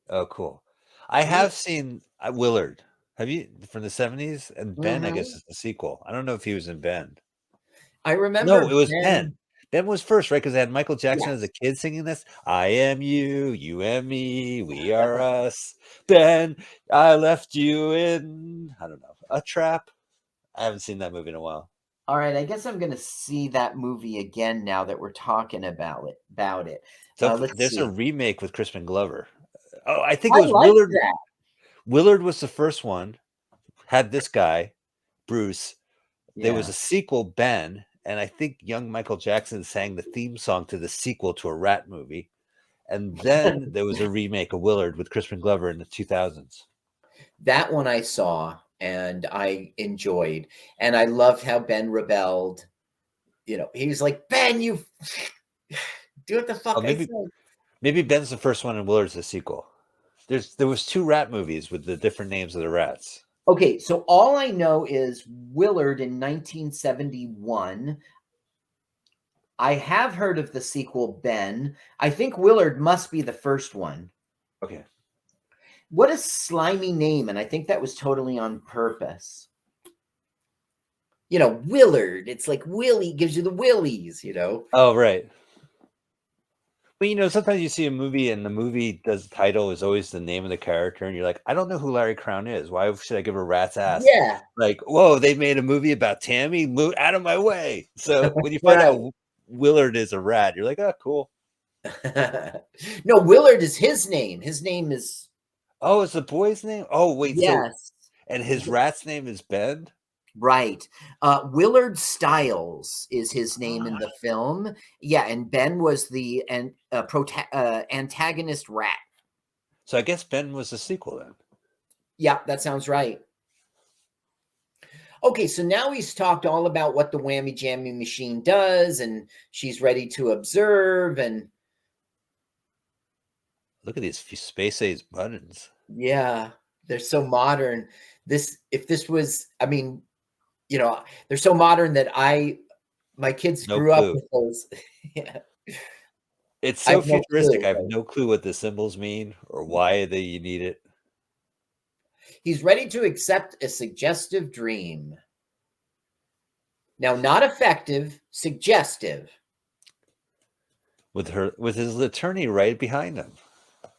Oh, cool. I have seen Willard. Have you from the 70s? And Ben, I guess, is the sequel. I don't know if he was in Ben. I remember. No, it was Ben. Ben was first, right? Because they had Michael Jackson as a kid singing this. I am you, you and me, we are us. Ben, I left you in, I don't know, a trap. I haven't seen that movie in a while. All right, I guess I'm going to see that movie again now that we're talking about it. So there's a remake with Crispin Glover. Oh, I think it was Willard. That. Willard was the first one. Had this guy, Bruce. There was a sequel, Ben, and I think young Michael Jackson sang the theme song to the sequel to a rat movie. And then there was a remake of Willard with Crispin Glover in the 2000s. That one I saw and I enjoyed. And I loved how Ben rebelled. You know, he was like, Ben, you do what the fuck I said. Maybe Ben's the first one and Willard's the sequel. There was 2 rat movies with the different names of the rats. Okay, so all I know is Willard in 1971. I have heard of the sequel Ben. I think Willard must be the first one. Okay. What a slimy name, and I think that was totally on purpose. You know, Willard. It's like Willie gives you the willies, you know. Oh, right. Well, you know, sometimes you see a movie and the movie title is always the name of the character, and you're like, I don't know who Larry Crown is. Why should I give a rat's ass? Yeah. Like, whoa, they made a movie about Tammy. Move out of my way. So when you find out Willard is a rat, you're like, oh, cool. No, Willard is his name. His name is. Oh, it's the boy's name? Oh, wait. Yes. So, and his rat's name is Ben? Right. Willard Stiles is his name in the film. Yeah, and Ben was the antagonist rat. So I guess Ben was the sequel then. Yeah, that sounds right. Okay, so now he's talked all about what the whammy jammy machine does, and she's ready to observe. And look at these space-age buttons. Yeah, they're so modern. If this was, I mean, you know, they're so modern that my kids grew up with those. Yeah. It's so futuristic. I have no clue what the symbols mean or why you need it. He's ready to accept a suggestive dream. Now, not effective, suggestive. With his attorney right behind him.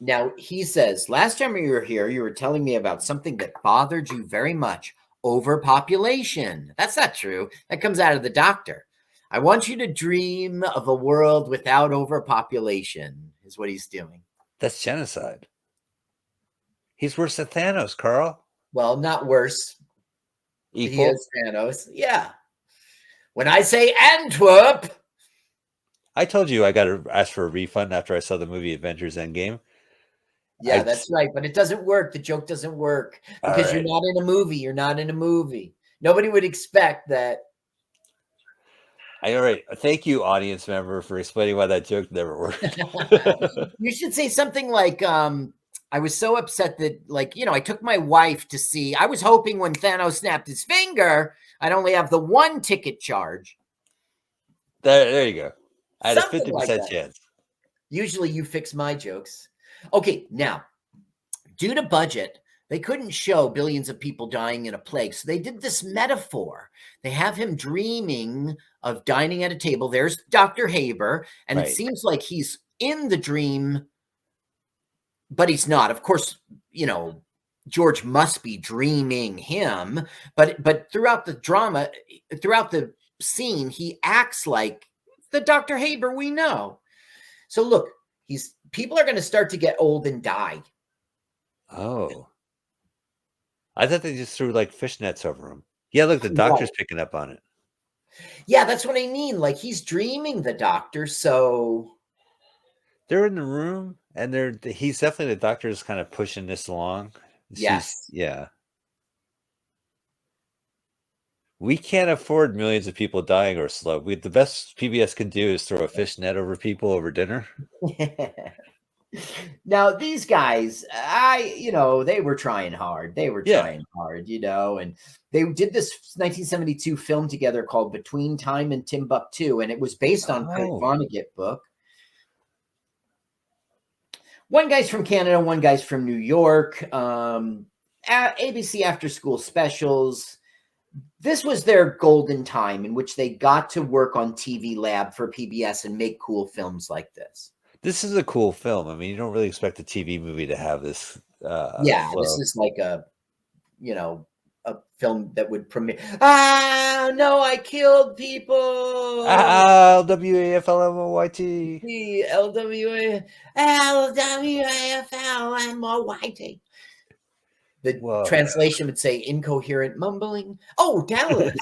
Now, he says, last time you were here, you were telling me about something that bothered you very much. Overpopulation. That's not true. That comes out of the doctor. I want you to dream of a world without overpopulation, is what he's doing. That's genocide. He's worse than Thanos, Carl. Well, not worse. Equal? He is Thanos. Yeah. When I say Antwerp. I told you I got to ask for a refund after I saw the movie Avengers Endgame. Yeah, that's right. But it doesn't work. The joke doesn't work because you're not in a movie. You're not in a movie. Nobody would expect that. All right. Thank you, audience member, for explaining why that joke never worked. You should say something like, I was so upset that, like, you know, I took my wife to see. I was hoping when Thanos snapped his finger, I'd only have the one ticket charge. There you go. I had a Something like 50% that. chance. Usually you fix my jokes. Okay, now, due to budget, they couldn't show billions of people dying in a plague. So they did this metaphor. They have him dreaming of dining at a table. There's Dr. Haber, and it Right. seems like he's in the dream, but he's not. Of course, George must be dreaming him, but throughout the drama, throughout the scene, he acts like the Dr. Haber we know. So look, people are going to start to get old and die. Oh. I thought they just threw like fishnets over him. Yeah, look, the doctor's picking up on it. Yeah, that's what I mean. Like he's dreaming the doctor, so They're in the room, and he's definitely the doctor's kind of pushing this along. yes. Yeah. We can't afford millions of people dying or slow. The best PBS can do is throw a fishnet over people over dinner. Now these guys, they were trying hard. They were trying hard, and they did this 1972 film together called Between Time and Timbuktu, and it was based on Kurt Vonnegut book. One guy's from Canada, one guy's from New York. ABC after school specials. This was their golden time in which they got to work on TV Lab for PBS and make cool films like this. This is a cool film. I mean, you don't really expect a TV movie to have this. This is like a film that would premiere. Ah, no, I killed people. LWAFLMOYT. LWAFLMOYT. The translation would say incoherent mumbling. Oh, Dallas.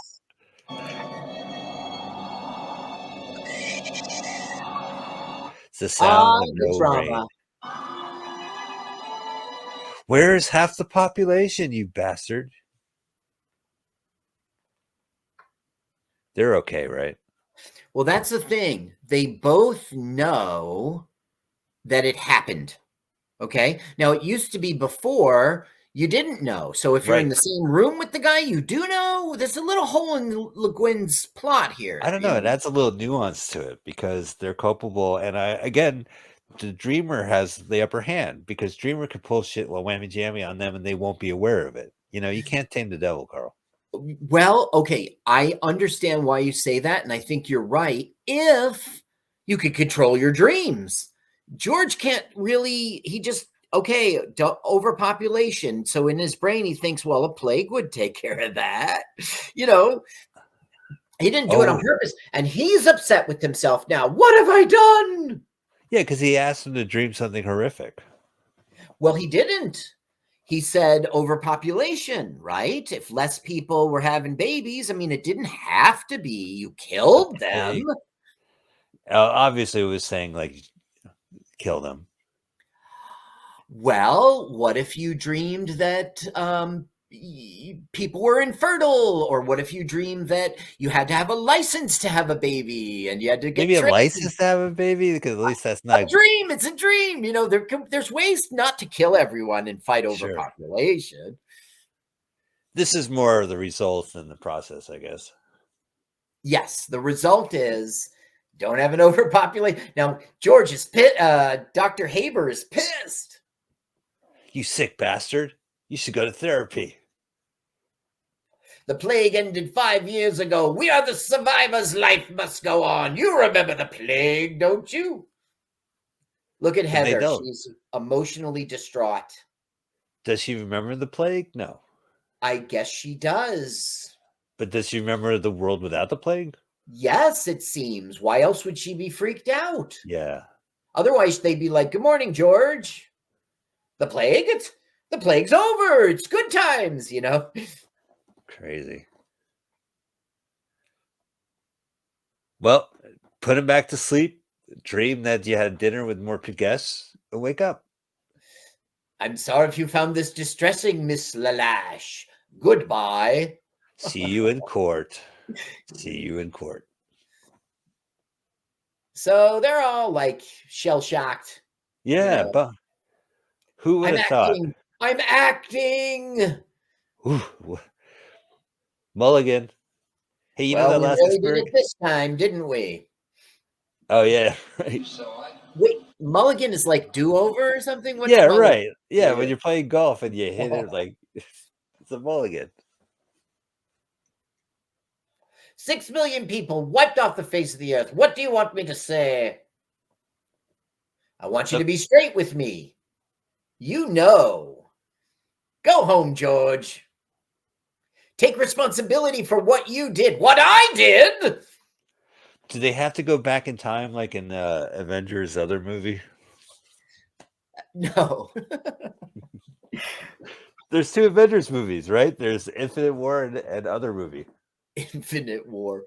It's the sound of the no drama. rain. Where's half the population, you bastard? They're okay, right? Well, that's the thing. They both know that it happened. Okay. Now, it used to be before you didn't know. So if you're in the same room with the guy, you do know. There's a little hole in Le Guin's plot here. I don't know. It adds a little nuance to it because they're culpable. And the Dreamer has the upper hand because Dreamer could pull shit while whammy jammy on them and they won't be aware of it. You can't tame the devil, Carl. Well, okay. I understand why you say that. And I think you're right. If you could control your dreams, George can't really, overpopulation. So in his brain, he thinks, well, a plague would take care of that. He didn't do it on purpose. And he's upset with himself now. What have I done? Yeah, because he asked him to dream something horrific. Well, he didn't. He said overpopulation, right? If less people were having babies, I mean, it didn't have to be you killed them. Obviously, it was saying, like, kill them. Well, what if you dreamed that people were infertile? Or what if you dreamed that you had to have a license to have a baby and you had to get maybe trained? A license to have a baby? Because at least that's not a dream. It's a dream. There's ways not to kill everyone and fight overpopulation. This is more of the result than the process, I guess. Yes, the result is don't have an overpopulation. Now, George is pissed. Dr. Haber is pissed. You sick bastard. You should go to therapy. The plague ended 5 years ago. We are the survivors. Life must go on. You remember the plague, don't you? Look at Heather. She's emotionally distraught. Does she remember the plague? No. I guess she does. But does she remember the world without the plague? Yes, it seems. Why else would she be freaked out? Yeah. Otherwise, they'd be like, good morning, George. The plague's over. It's good times, Crazy. Well, put him back to sleep. Dream that you had dinner with more guests and wake up. I'm sorry if you found this distressing, Miss Lalash. Goodbye. See you in court. See you in court. So they're all like shell-shocked. Yeah, but who would have thought? I'm acting. Ooh. Mulligan. Hey, you know Well, that we last really did iceberg? it this time, didn't we? Oh yeah, right. You saw it. Wait, mulligan is like do-over or something? What's Yeah, mulligan? right. Yeah, when you're playing golf and you hit it like it's a mulligan. 6 million people wiped off the face of the earth. What do you want me to say? I want you to be straight with me. You know. Go home, George. Take responsibility for what you did. What I did? Do they have to go back in time like in Avengers other movie? No. There's two Avengers movies, right? There's Infinite War and other movie. Infinite War.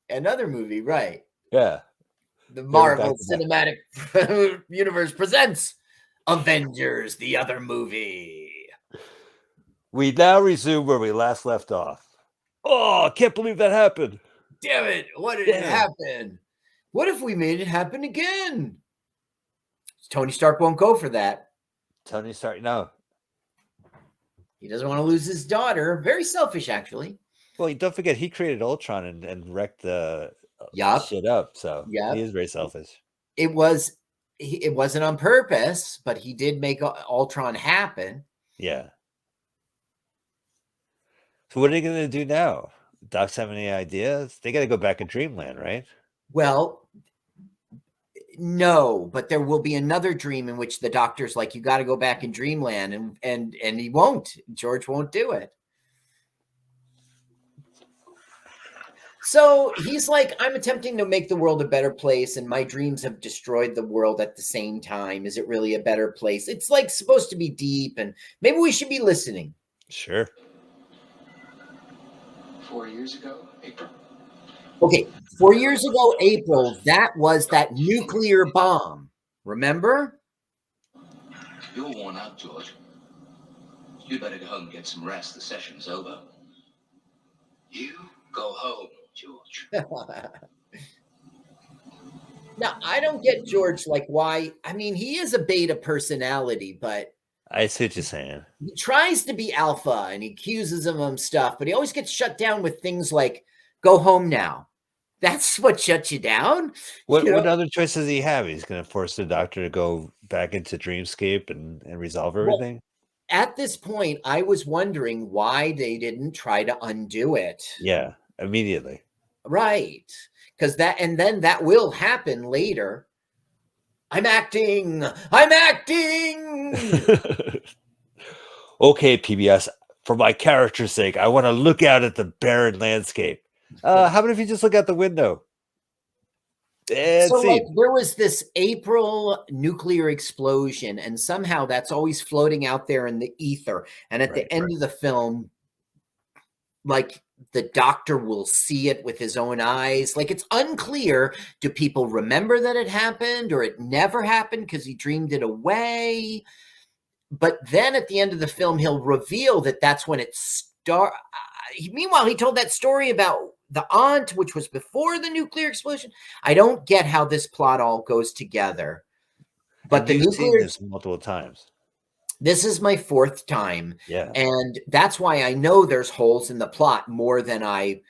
Another movie, right. Yeah. The They're back Marvel to back. Cinematic Universe presents Avengers, the other movie. We now resume where we last left off. Oh, I can't believe that happened. Damn it. What did it Damn. happen? What if we made it happen again? Tony Stark won't go for that. Tony Stark, no. He doesn't want to lose his daughter. Very selfish, actually. Well, don't forget he created Ultron and wrecked the Yup. shit up. So Yup. he is very selfish. It wasn't on purpose, but he did make Ultron happen. Yeah. So what are they going to do now? Docs have any ideas? They got to go back in Dreamland, right? Well, no, but there will be another dream in which the doctor's like, you got to go back in Dreamland, and he won't. George won't do it. So he's like, I'm attempting to make the world a better place, and my dreams have destroyed the world at the same time. Is it really a better place? It's like supposed to be deep, and maybe we should be listening. Sure. 4 years ago, April. Okay, 4 years ago, April, that was that nuclear bomb. Remember? You're worn out, George. You'd better go home and get some rest. The session's over. You go home, George. Now, I don't get George, like, why. I mean, he is a beta personality, but I see what you're saying. he tries to be alpha and he accuses him of stuff, but he always gets shut down with things like, go home now. That's what shuts you down? What You know? other choices does he have? He's going to force the doctor to go back into Dreamscape and resolve Well, everything? at this point, I was wondering why they didn't try to undo it. Yeah, immediately. Right. Because then that will happen later. I'm acting. Okay, PBS, for my character's sake, I want to look out at the barren landscape. How about if you just look out the window? And So see. like, there was this April nuclear explosion, and somehow that's always floating out there in the ether. And at the end of the film, like, the doctor will see it with his own eyes. Like, it's unclear. Do people remember that it happened, or it never happened because he dreamed it away? But then at the end of the film, he'll reveal that that's when it started. Meanwhile, he told that story about the aunt, which was before the nuclear explosion. I don't get how this plot all goes together. But you've seen this multiple times. This is my fourth time. Yeah. And that's why I know there's holes in the plot more than I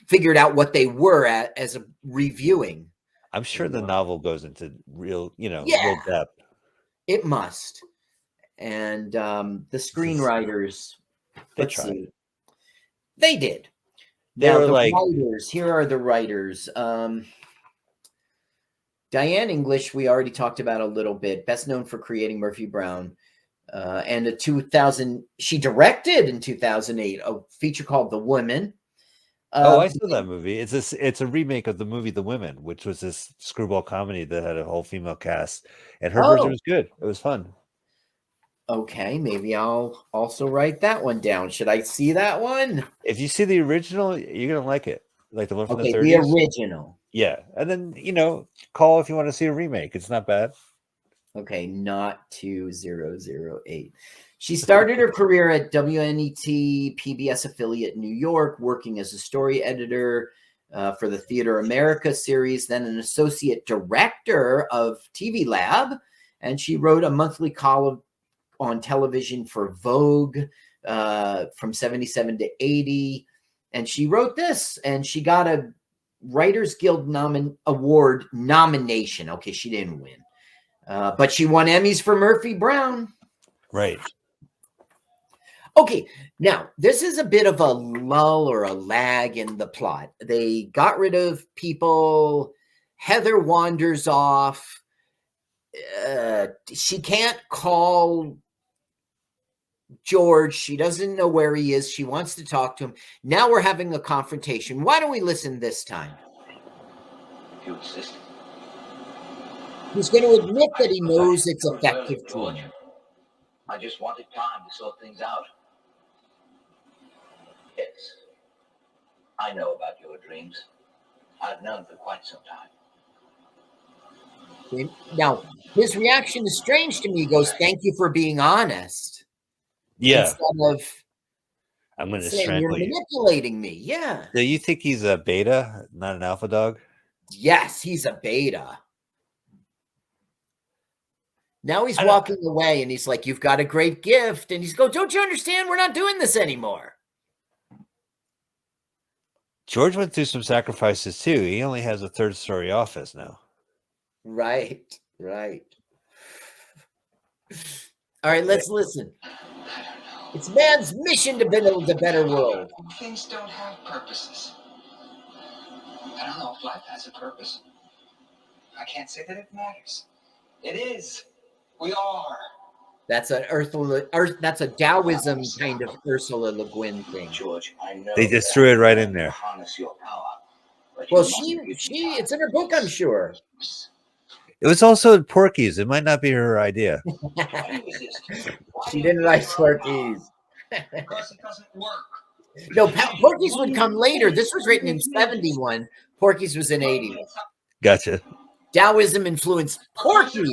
figured out what they were as a reviewing. I'm sure the novel goes into real real depth. It must. And the screenwriters, They tried. They did. They now, were the like, writers, here are the writers. Diane English, we already talked about a little bit, best known for creating Murphy Brown. And she directed in 2008 a feature called The Women. I saw that movie. It's a remake of the movie The Women, which was this screwball comedy that had a whole female cast. And her version was good. It was fun. Okay, maybe I'll also write that one down. Should I see that one? If you see the original, you're gonna like it. Like the one from the 30s. The original. Yeah. And then, call if you want to see a remake. It's not bad. Okay, not 2008. She started her career at WNET PBS affiliate New York, working as a story editor for the Theater America series, then an associate director of TV Lab, and she wrote a monthly column on television for Vogue from 77 to 80. and she wrote this, and she got a Writers Guild Award nomination. Okay, she didn't win, but she won Emmys for Murphy Brown. Right. Okay, now this is a bit of a lull or a lag in the plot. They got rid of people. Heather wanders off. She can't call George. She doesn't know where he is. She wants to talk to him. Now we're having a confrontation. Why don't we listen this time? If you insist. He's going to admit that he knows it's effective to George. him. I just wanted time to sort things out. Yes. I know about your dreams. I've known for quite some time. Okay. Now, his reaction is strange to me. He goes, "Thank you for being honest." Yeah. Instead of I'm going to saying you're strangle you. manipulating me. Yeah. Do you think he's a beta, not an alpha dog? Yes, he's a beta. Now he's walking away and he's like, "You've got a great gift." And he's going, "Don't you understand? We're not doing this anymore." George went through some sacrifices too. He only has a 3rd-story office now. Right. All right, let's listen. It's man's mission to build a better world. Things don't have purposes. I don't know if life has a purpose. I can't say that it matters. It is. We are. That's that's a Taoism kind of Ursula Le Guin thing. George, I know. They just threw it right in there. Harness your power. Well, it's in her book, I'm sure. It was also in Porky's. It might not be her idea. She didn't like Porky's. Because it doesn't work. No, Porky's would come later. This was written in 71. Porky's was in 81. Gotcha. Taoism influenced Porky's,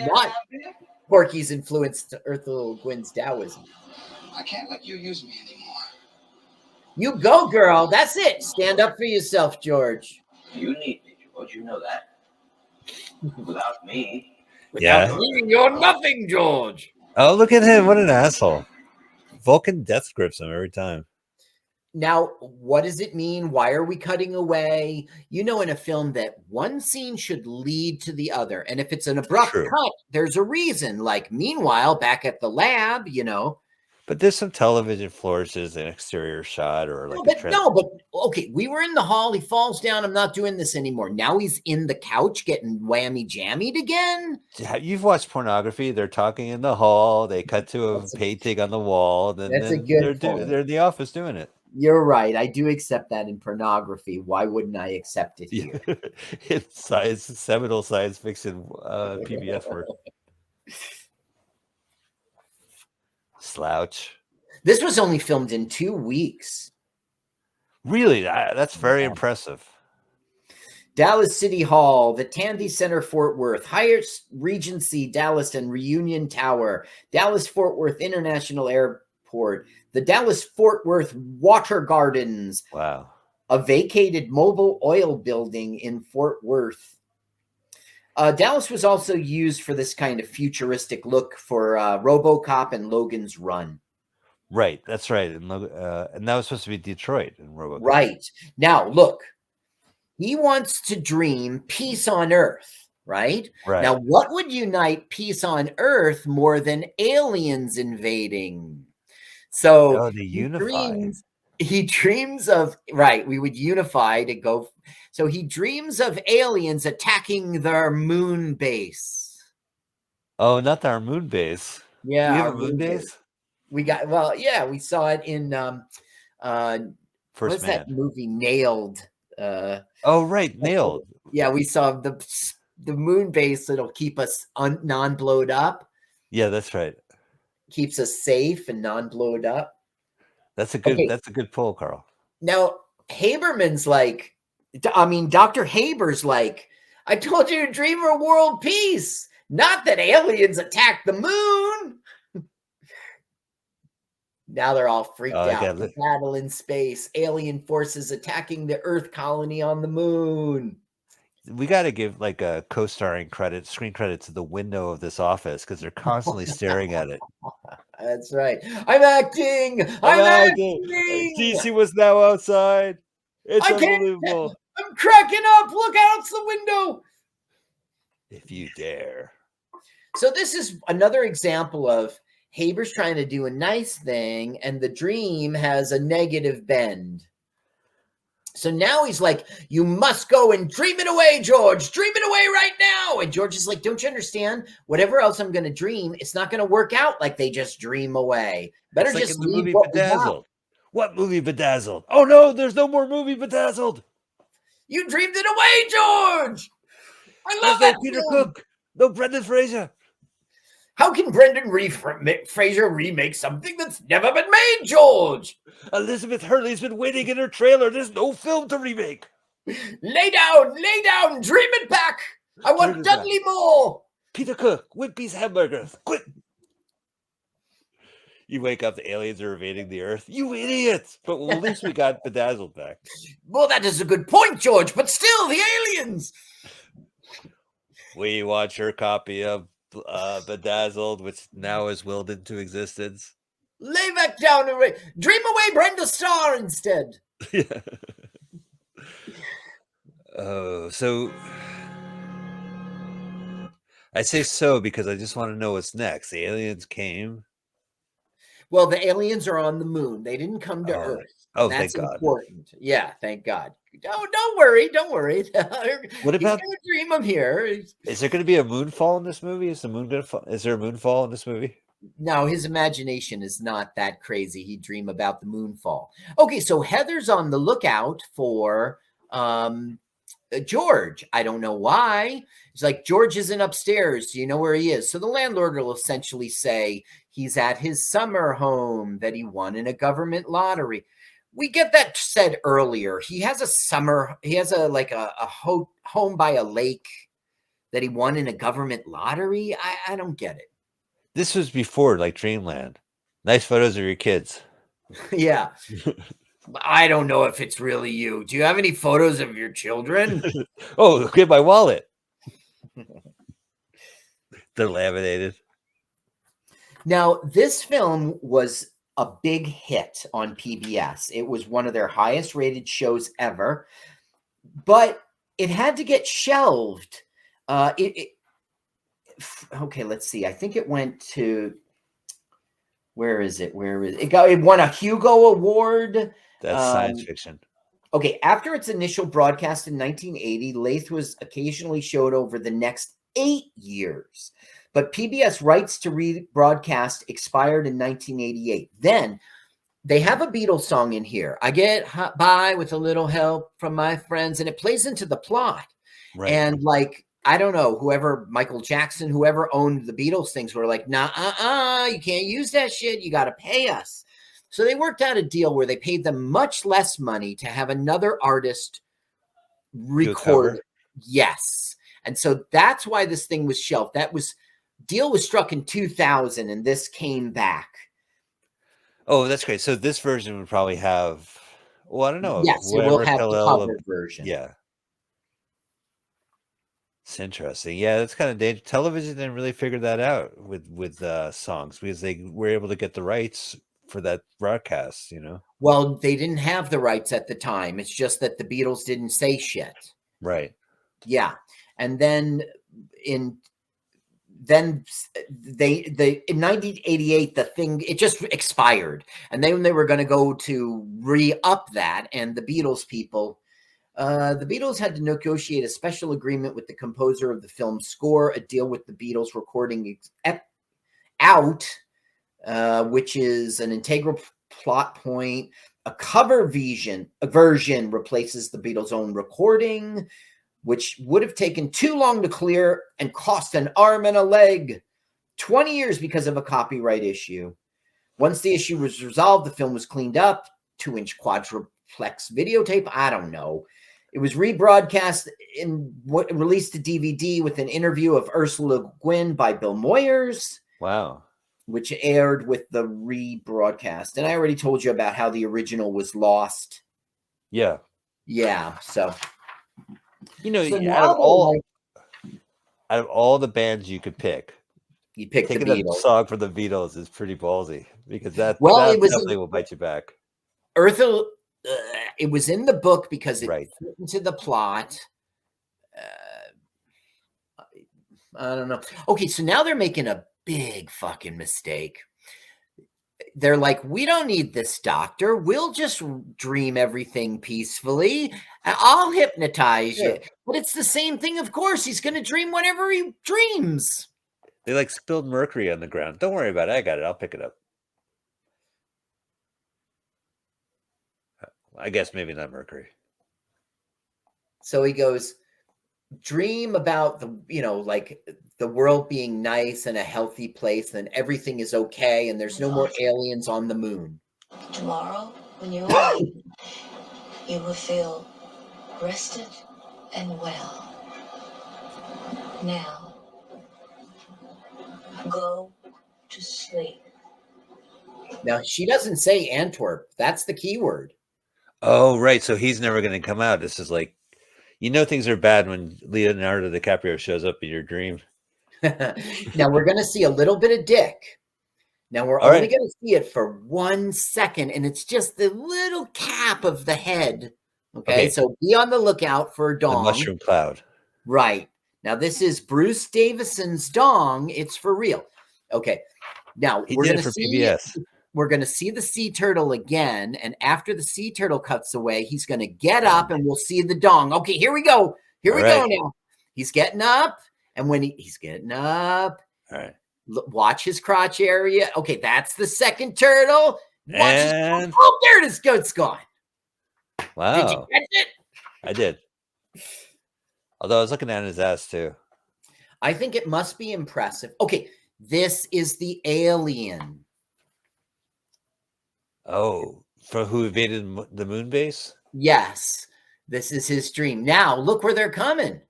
not Porky's influenced Ursula Le Guin's Taoism. I can't let you use me anymore. You go, girl. That's it. Stand up for yourself, George. You need me, George. You know that. Without me. Without me, you're nothing, George. Oh, look at him. What an asshole. Vulcan death grips him every time. Now, what does it mean? Why are we cutting away? You know, in a film that one scene should lead to the other. And if it's an abrupt cut, there's a reason. Like, meanwhile, back at the lab, you know. But there's some television flourishes, an exterior shot, or like okay, we were in the hall. He falls down. I'm not doing this anymore. Now he's in the couch getting whammy jammied again. You've watched pornography. They're talking in the hall. They cut to a painting on the wall. Then a good point. They're in the office doing it. You're right. I do accept that in pornography. Why wouldn't I accept it here? It's seminal science fiction PBS work. Slouch. This was only filmed in 2 weeks. Really? That's very impressive. Dallas City Hall, the Tandy Center, Fort Worth, Hyatt Regency, Dallas, and Reunion Tower, Dallas Fort Worth International Airport, the Dallas Fort Worth Water Gardens. Wow. A vacated mobile oil building in Fort Worth. Dallas was also used for this kind of futuristic look for RoboCop and Logan's Run. Right, that's right. And that was supposed to be Detroit in RoboCop. Right. Now, look, he wants to dream peace on Earth, right? Right. Now, what would unite peace on Earth more than aliens invading? So he dreams of, right, we would unify to go. So he dreams of aliens attacking their moon base. Oh, not our moon base. Yeah. We have a moon base? We got, well, yeah, we saw it in First Man. That movie, Nailed? Oh, right, Nailed. Yeah, we saw the moon base that'll keep us non-blowed up. Yeah, that's right. Keeps us safe and non-blowed up. That's a good pull, Carl. Now, Haberman's like, Dr. Haber's like, I told you to dream of world peace, not that aliens attack the moon. Now they're all freaked out. Battle in space, alien forces attacking the Earth colony on the moon. We got to give like a co-starring screen credit to the window of this office because they're constantly staring at it. That's right. I'm acting. I'm acting. acting. DC was now outside. It's I can't. unbelievable. I'm cracking up. Look out the window. If you dare. So this is another example of Haber's trying to do a nice thing, and the dream has a negative bend. So now he's like, you must go and dream it away, George. Dream it away right now. And George is like, don't you understand? Whatever else I'm going to dream, it's not going to work out like they just dream away. Better It's just like in the leave movie what we got. Bedazzled. What movie Bedazzled? Oh no, there's no more movie Bedazzled. You dreamed it away, George. I love There's that no Peter film. Cook. No Brendan Fraser. How can Brendan Fraser remake something that's never been made, George? Elizabeth Hurley's been waiting in her trailer. There's no film to remake. Lay down, dream it back. I want Dream it Dudley Moore. Peter Cook, Wimpy's Hamburgers. Quick. You wake up, the aliens are invading the Earth. You idiots! But at least we got Bedazzled back. Well, that is a good point, George, but still, the aliens. We watch your copy of Bedazzled, which now is willed into existence. Lay back down and dream away Brenda Starr instead. Yeah. Oh, so I say so because I just want to know what's next. The aliens came. Well, the aliens are on the moon. They didn't come to Earth. Oh, that's thank God. Important. Yeah, thank God. Oh, don't worry. What about? He's gonna dream them here? Is there going to be a moonfall in this movie? Is the moon going to fall? Is there a moonfall in this movie? No, his imagination is not that crazy. He'd dream about the moonfall. Okay, so Heather's on the lookout for George. I don't know why. It's like, George isn't upstairs. Do you know where he is? So the landlord will essentially say he's at his summer home that he won in a government lottery. We get that said earlier. He has a home by a lake that he won in a government lottery. I don't get it. This was before like Dreamland. Nice photos of your kids. Yeah. I don't know if it's really you. Do you have any photos of your children? Oh, look at my wallet. They're laminated. Now, this film was a big hit on PBS. It was one of their highest rated shows ever, but it had to get shelved. Okay, let's see. I think it went to, where is it? It won a Hugo Award. That's science fiction. Okay, after its initial broadcast in 1980, Lathe was occasionally showed over the next 8 years. But PBS rights to rebroadcast expired in 1988. Then they have a Beatles song in here. I get by with a little help from my friends, and it plays into the plot. Right. And like, I don't know, Michael Jackson, whoever owned the Beatles things were like, nah, you can't use that shit. You got to pay us. So they worked out a deal where they paid them much less money to have another artist record. Yes. And so that's why this thing was shelved. Deal was struck in 2000 and this came back. Oh, that's great. So this version would probably have, well, I don't know. Yes, it will have the cover version. Yeah. It's interesting. Yeah, that's kind of dangerous. Television didn't really figure that out with songs because they were able to get the rights for that broadcast, you know? Well, they didn't have the rights at the time. It's just that the Beatles didn't say shit. Right. Yeah. And then in 1988, the thing, it just expired. And then they were going to go to re-up that. And the Beatles people, the Beatles had to negotiate a special agreement with the composer of the film's score, a deal with the Beatles recording out, which is an integral plot point. A cover version replaces the Beatles' own recording, which would have taken too long to clear and cost an arm and a leg. 20 years because of a copyright issue. Once the issue was resolved, the film was cleaned up. 2-inch quadruplex videotape. I don't know. It was rebroadcast released to DVD with an interview of Ursula Le Guin by Bill Moyers. Wow. Which aired with the rebroadcast. And I already told you about how the original was lost. Yeah. Yeah. So, you know, out of all the bands you could pick, He picked Taking the a Beatles. song from the Beatles is pretty ballsy because that Well, it was definitely will bite you back. it was in the book because it Right. fit into the plot. I don't know. Okay, so now they're making a big fucking mistake. They're like, we don't need this doctor. We'll just dream everything peacefully. I'll hypnotize you. But it's the same thing, of course. He's going to dream whatever he dreams. They like spilled mercury on the ground. Don't worry about it. I got it. I'll pick it up. I guess maybe not mercury. So he goes, dream about like the world being nice and a healthy place, and everything is okay, and there's no more aliens on the moon. Tomorrow, when you awaken, you will feel rested and well. Now, go to sleep. Now, she doesn't say Antwerp. That's the key word. Oh, right. So he's never going to come out. This is like, things are bad when Leonardo DiCaprio shows up in your dream. Now, we're going to see a little bit of dick. Now, we're only going to see it for 1 second, and it's just the little cap of the head. Okay, so be on the lookout for a dong. The mushroom cloud. Right. Now, this is Bruce Davison's dong. It's for real. Okay. Now, We're going to see PBS. We're going to see the sea turtle again, and after the sea turtle cuts away, he's going to get up, and we'll see the dong. Okay, here we go. Here we go now. He's getting up, and when he's getting up, all right. Watch his crotch area. Okay, that's the second turtle. And oh, there it is. It's gone. Wow. Did you catch it? I did. Although I was looking at his ass too. I think it must be impressive. Okay, this is the alien. Oh, for who invaded the moon base? Yes, this is his dream. Now, look where they're coming.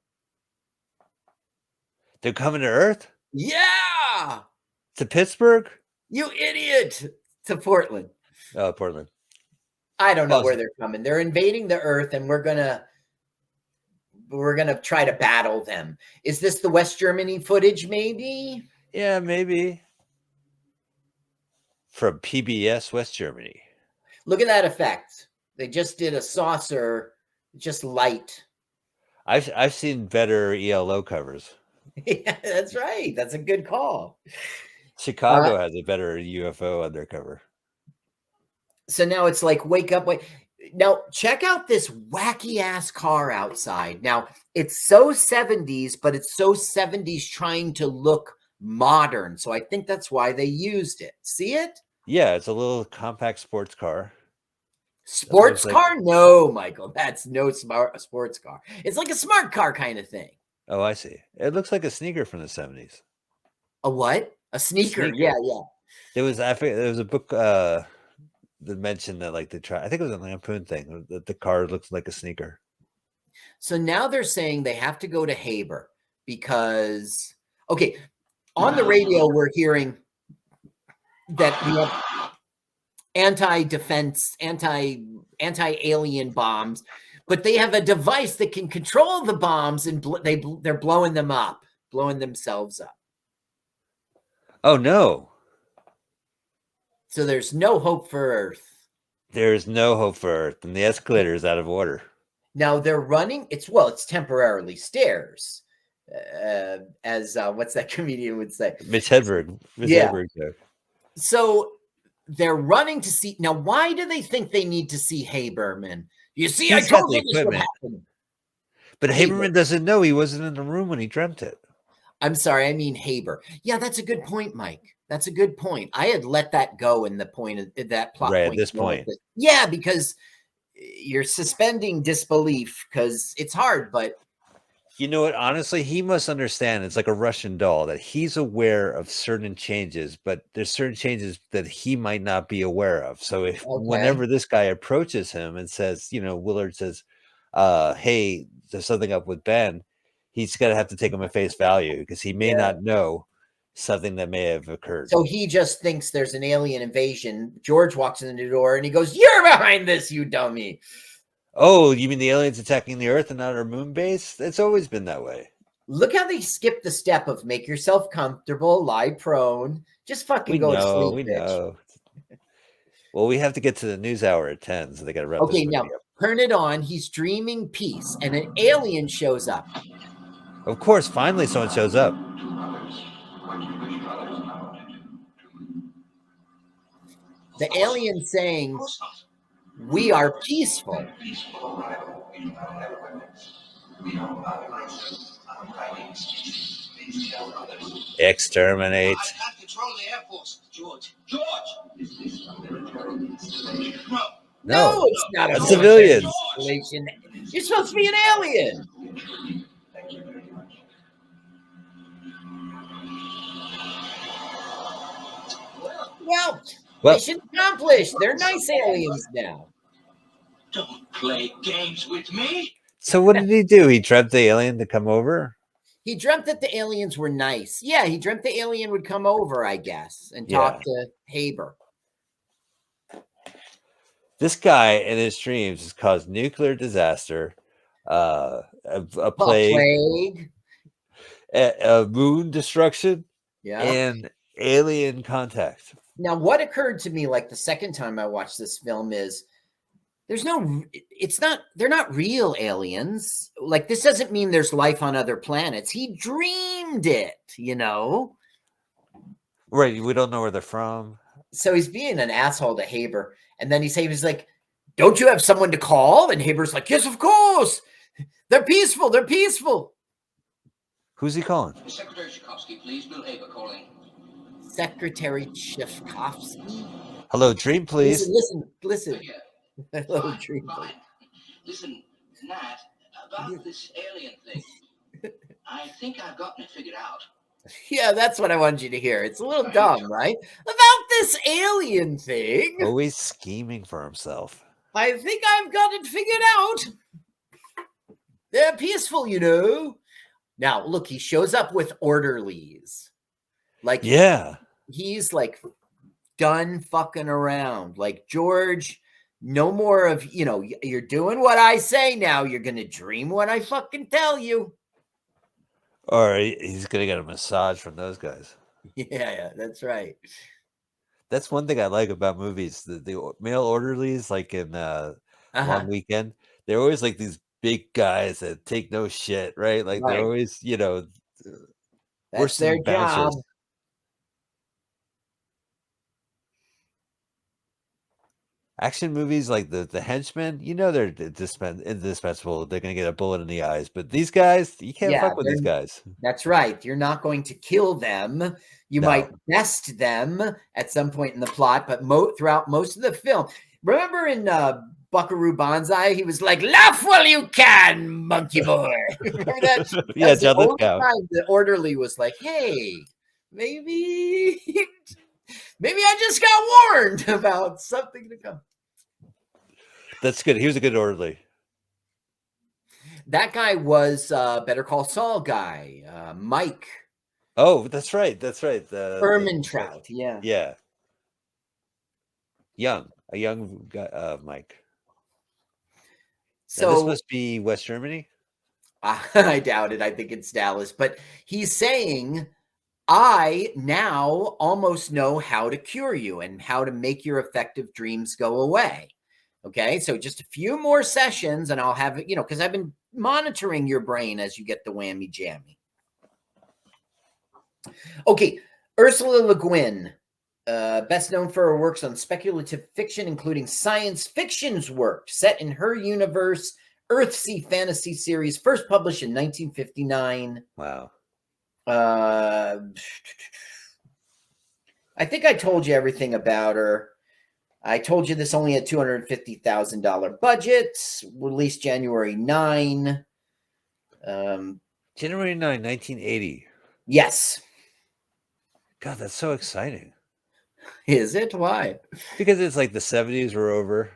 They're coming to Earth? Yeah. To Pittsburgh? You idiot. To Portland. Oh, Portland. I don't know where they're coming. They're invading the Earth, and we're gonna try to battle them. Is this the West Germany footage, maybe? Yeah, maybe. From PBS West Germany. Look at that effect. They just did a saucer, just light. I've seen better ELO covers. Yeah, that's right. That's a good call. Chicago has a better UFO undercover. So now it's like, wake up, wait. Now, check out this wacky ass car outside. Now, it's so 70s, but it's so 70s trying to look modern. So I think that's why they used it. See it? Yeah, it's a little compact sports car. Sports car? No, Michael. That's no sports car. It's like a smart car kind of thing. Oh, I see. It looks like a sneaker from the 70s. A what? A sneaker. Yeah. There was a book that mentioned that I think it was a Lampoon thing, that the car looks like a sneaker. So now they're saying they have to go to Haber because, okay, on the radio we're hearing that we have anti-defense, anti-alien bombs, but they have a device that can control the bombs, and they're blowing them up, blowing themselves up. Oh, no. So there's no hope for Earth. There's no hope for Earth, and the escalator is out of order. Now they're running. It's temporarily stairs, as what's that comedian would say? Mitch Hedberg. Hedberg joke. So they're running to see. Now, why do they think they need to see Haberman? You see, I told you this would happen. But Haberman doesn't know. He wasn't in the room when he dreamt it. I'm sorry, I mean Haber. Yeah, that's a good point, Mike. That's a good point. I had let that go in the point of that plot right point. At this point. Yeah, because you're suspending disbelief because it's hard, but you know what? Honestly, he must understand. It's like a Russian doll that he's aware of certain changes, but there's certain changes that he might not be aware of. So if whenever this guy approaches him and says, Willard says, hey, there's something up with Ben, he's going to have to take him at face value because he may not know something that may have occurred. So he just thinks there's an alien invasion. George walks in the door and he goes, "You're behind this, you dummy." Oh, you mean the aliens attacking the Earth and not our moon base? It's always been that way. Look how they skip the step of make yourself comfortable, lie prone, just fucking We go to know, sleep, we bitch. know. Well, we have to get to the news hour at 10, so they got to wrap Okay, this movie now up. turn it on. He's dreaming peace, and an alien shows up. Of course, finally someone shows up. The alien saying, Of course not. "We are peaceful." Exterminate. I can't control the Air Force, George. George! No. No, No, it's not a that's military civilians. installation. You're supposed to be an alien. Well, Well, mission accomplished. They're nice aliens now. Don't play games with me. so what did he do? He dreamt the alien to come over? He dreamt that the aliens were nice. Yeah, he dreamt the alien would come over, I guess, and talk to Haber. This guy in his dreams has caused nuclear disaster, a plague, a moon destruction, Yeah. and alien contact. Now, what occurred to me like the second time I watched this film is they're not real aliens. Like, this doesn't mean there's life on other planets. He dreamed it, Right, we don't know where they're from. So he's being an asshole to Haber. And then he's like, don't you have someone to call? And Haber's like, yes, of course. They're peaceful. They're peaceful. Who's he calling? Secretary Tchaikovsky, please. Bill Haber calling. Secretary Tchaikovsky? Hello, Dream, please. Listen. Yeah. Hello, Fine, Dream. fine. Listen, Nat, about this alien thing. I think I've gotten it figured out. Yeah, that's what I wanted you to hear. It's a little dumb, right? About this alien thing. Always scheming for himself. I think I've got it figured out. They're peaceful, Now, look, he shows up with orderlies. Like, Yeah. He's like done fucking around. Like, George, no more of, you're doing what I say now. You're going to dream what I fucking tell you. Or he's going to get a massage from those guys. Yeah, that's right. That's one thing I like about movies. The male orderlies, like in Long Weekend, they're always like these big guys that take no shit, right? Like they're always, that's their job. Action movies like the Henchmen, they're indispensable. They're gonna get a bullet in the eyes, but these guys, you can't fuck with these guys. That's right. You're not going to kill them. You might best them at some point in the plot, but throughout most of the film. Remember in Buckaroo Banzai, he was like, "Laugh while you can, monkey boy." Remember that? Yeah, John Lithgow. The orderly was like, "Hey, maybe I just got warned about something to come." That's good. He was a good orderly. That guy was Better Call Saul guy, Mike. Oh, that's right. That's right. Ehrmantraut. Yeah. Yeah. A young guy, Mike. So now this must be West Germany. I doubt it. I think it's Dallas. But he's saying, I now almost know how to cure you and how to make your affective dreams go away. Okay, so just a few more sessions and I'll have it, because I've been monitoring your brain as you get the whammy jammy. Okay, Ursula Le Guin, best known for her works on speculative fiction, including science fiction's work set in her universe, Earthsea fantasy series, first published in 1959. Wow. I think I told you everything about her. I told you this only had $250,000 budget, released January 9. January 9, 1980. Yes. God, that's so exciting. Is it? Why? Because it's like the 70s were over.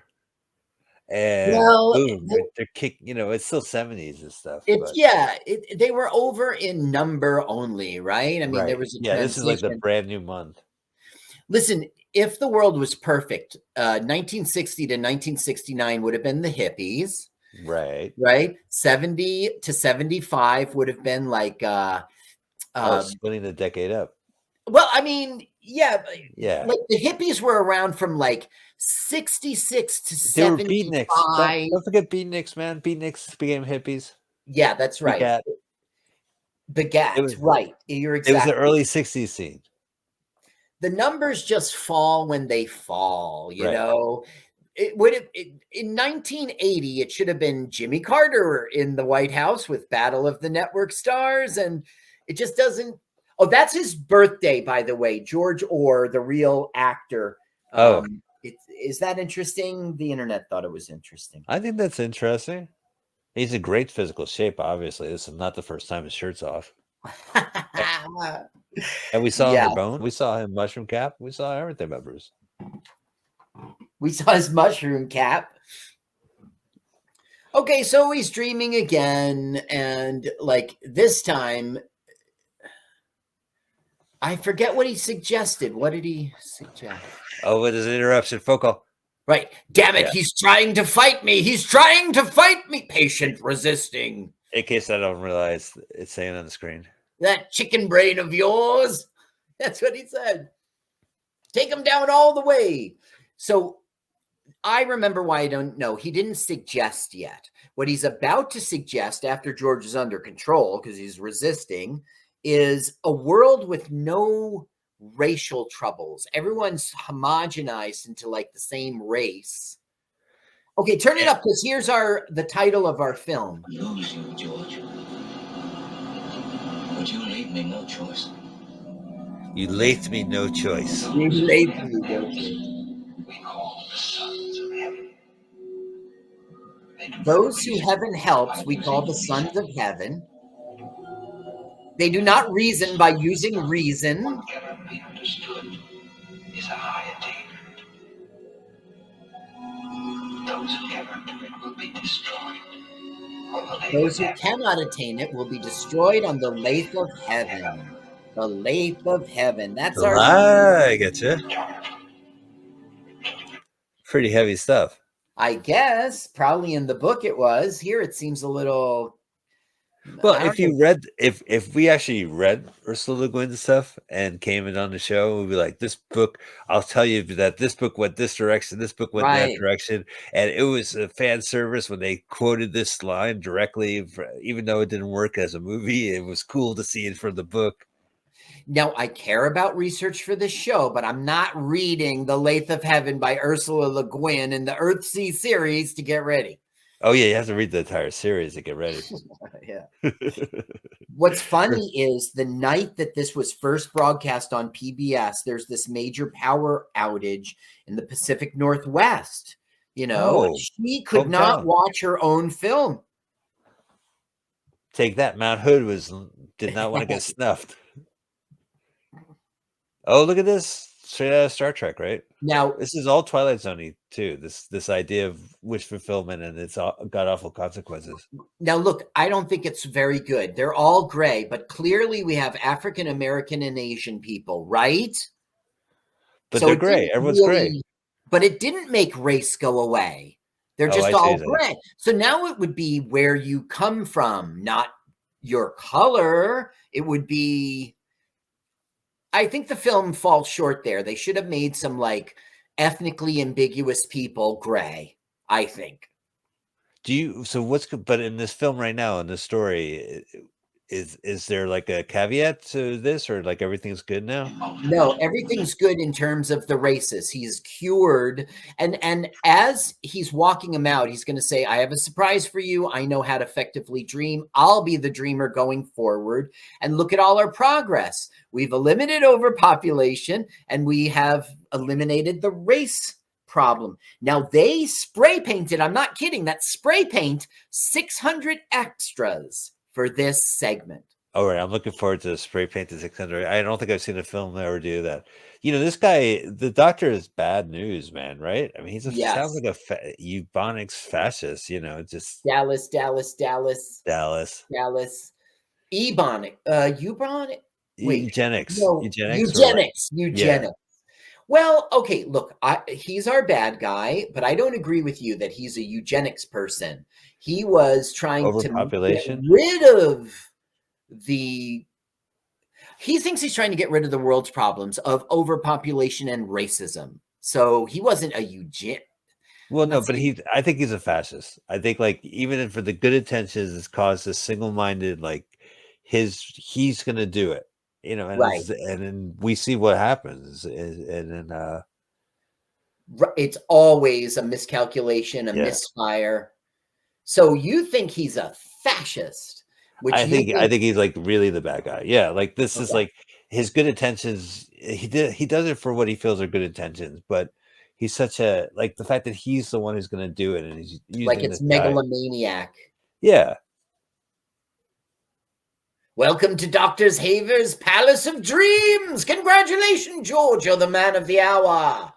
And boom, they're kicking, it's still 70s and stuff. They were over in number only, right? I mean, there was a transition. This is like the brand new month. Listen, if the world was perfect, 1960 to 1969 would have been the hippies. Right. right? 70 to 75 would have been like Splitting the decade up. well, I mean, yeah, Yeah. like the hippies were around from like 66 to They were beatniks. 75. Don't forget beatniks, man. Beatniks became hippies. Yeah, that's right. Begat. It Begat, was right. You're it was the exactly. early 60s scene. The numbers just fall when they fall, you Right. know. It would have in 1980 it should have been Jimmy Carter in the White House with Battle of the Network Stars, and it just doesn't. Oh, that's his birthday, by the way. George Orr, the real actor. Oh. Is that interesting? The internet thought it was interesting. I think that's interesting. He's in great physical shape, obviously. This is not the first time his shirt's off. And we saw him for Bone. We saw him mushroom cap. We saw everything about Bruce. We saw his mushroom cap. Okay, so he's dreaming again, and like this time, I forget what he suggested. What did he suggest? Oh, it is an interruption. Focal. Right. Damn it, he's trying to fight me. He's trying to fight me. Patient resisting. In case I don't realize it's saying on the screen. That chicken brain of yours. That's what he said. Take him down all the way. So I remember why I don't know. He didn't suggest yet. What he's about to suggest after George is under control, because he's resisting, is a world with no racial troubles. Everyone's homogenized into like the same race. Okay, turn it up, because here's the title of our film. Lose you, George. But you leave me no choice. You lathe me no choice. You lathe me no choice. We call the sons of heaven. Those who heaven helps, we call the sons of heaven. They do not reason by using reason. What cannot be understood is a high attainment. Those who cannot do it will be destroyed. Those who cannot attain it will be destroyed on the lathe of heaven. The lathe of heaven. That's our. I getcha. Pretty heavy stuff. I guess probably in the book it was. Here it seems a little. Well, if we actually read Ursula Le Guin's stuff and came in on the show, we'd be like, this book, I'll tell you that this book went this direction, this book went that direction. And it was a fan service when they quoted this line directly, even though it didn't work as a movie. It was cool to see it from the book. Now, I care about research for this show, but I'm not reading The Lathe of Heaven by Ursula Le Guin in the Earthsea series to get ready. Oh, yeah, you have to read the entire series to get ready. Yeah. What's funny is the night that this was first broadcast on PBS, there's this major power outage in the Pacific Northwest. You know, she could not watch her own film. Take that. Mount Hood did not want to get snuffed. Oh, look at this. Straight out of Star Trek, right? Now, this is all Twilight Zone too. This idea of wish fulfillment, and it's got awful consequences. Now, look, I don't think it's very good. They're all gray, but clearly we have African American and Asian people, right? But so they're gray. Everyone's gray. But it didn't make race go away. They're just all gray. So now it would be where you come from, not your color. It would be. I think the film falls short there. They should have made some like ethnically ambiguous people gray, I think. But in this film right now, in this story, is there like a caveat to this, or like everything's good now? No, everything's good in terms of the races. He's cured. And as he's walking him out, he's going to say, I have a surprise for you. I know how to effectively dream. I'll be the dreamer going forward. And look at all our progress. We've eliminated overpopulation, and we have eliminated the race problem. Now they spray painted, I'm not kidding, that spray paint 600 extras for this segment. All right, I'm looking forward to spray paint to 600. I don't think I've seen a film ever do that. You know, this guy, the Doctor, is bad news, man, right? I mean, sounds like a eugenics fascist, you know, just Dallas. Ebonic. Eugenic. Wait, Eugenics. no, Eugenics. Eugenics. Yeah. Well, okay, look, he's our bad guy, but I don't agree with you that he's a eugenics person. He was trying to get Overpopulation. rid of the. He thinks he's trying to get rid of the world's problems of overpopulation and racism. So he wasn't a eugen. Well, no, but I think he's a fascist. I think like even for the good intentions, it's caused a single-minded like he's gonna do it, you know, and Right. and then we see what happens, and then It's always a miscalculation, a Yeah. misfire. So you think he's a fascist? Which I you think he's like really the bad guy. Yeah, like this is Okay. like his good intentions. He does it for what he feels are good intentions, but he's such a like the fact that he's the one who's gonna do it, and he's like using it's this guy. megalomaniac. Yeah. Welcome to Dr. Haver's Palace of Dreams. Congratulations, George. You're the man of the hour.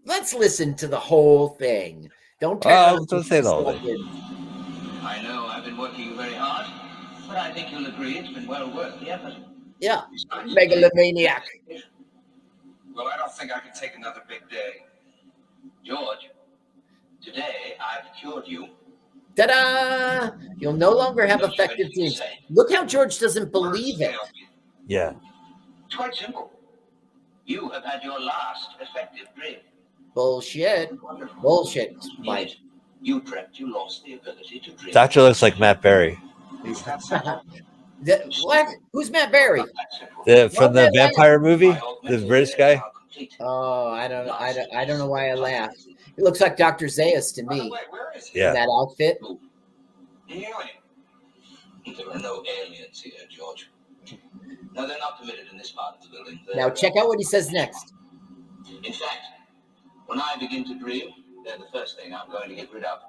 Let's listen to the whole thing. Don't turn Don't say the whole thing. I know I've been working very hard, but I think you'll agree it's been well worth the effort. Yeah, megalomaniac. Well, I don't think I can take another big day. George, today I've cured you. Ta-da! You'll no longer have effective dreams. Look how George doesn't believe it. Yeah. It's quite simple. You have had your last effective dream. Bullshit. Bullshit, Mike. You dreamt you lost the ability to dream. Doctor looks like Matt Berry. What? Who's Matt Berry? From the vampire movie, the British guy. Oh, I don't know why I laughed. It looks like Dr. Zaius to me. Yeah. In that outfit. There are no aliens here, George. No, they're not permitted in this part of the building. Now check out what he says next. In fact, when I begin to dream, they're the first thing I'm going to get rid of.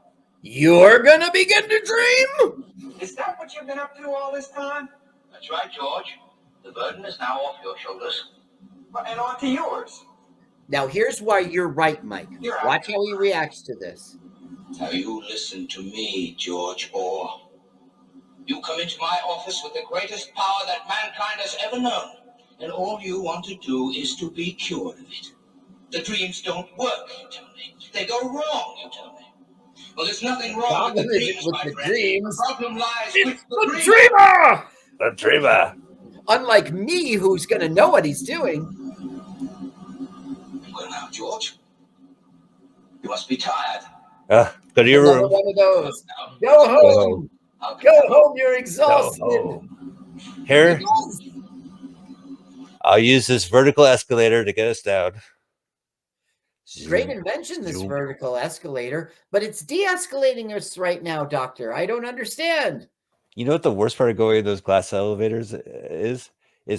You're gonna begin to dream? Is that what you've been up to all this time? That's right, George. The burden is now off your shoulders. And onto yours. Now here's why you're right, Mike. Watch how he reacts to this. Now you listen to me, George Orr. You come into my office with the greatest power that mankind has ever known, and all you want to do is to be cured of it. The dreams don't work, you tell me. They go wrong, you tell me. Well, there's nothing wrong with the dreams, my friend. Dreams. The problem lies with the dreamer! The dreamer. Unlike me, who's gonna know what he's doing. Well, now, George, you must be tired. Go to your Another room. one of those. Go home. Go home. You're exhausted. Here, I'll use this vertical escalator to get us down. Great invention, this vertical escalator, but it's de-escalating us right now, Doctor. I don't understand. You know what the worst part of going in those glass elevators is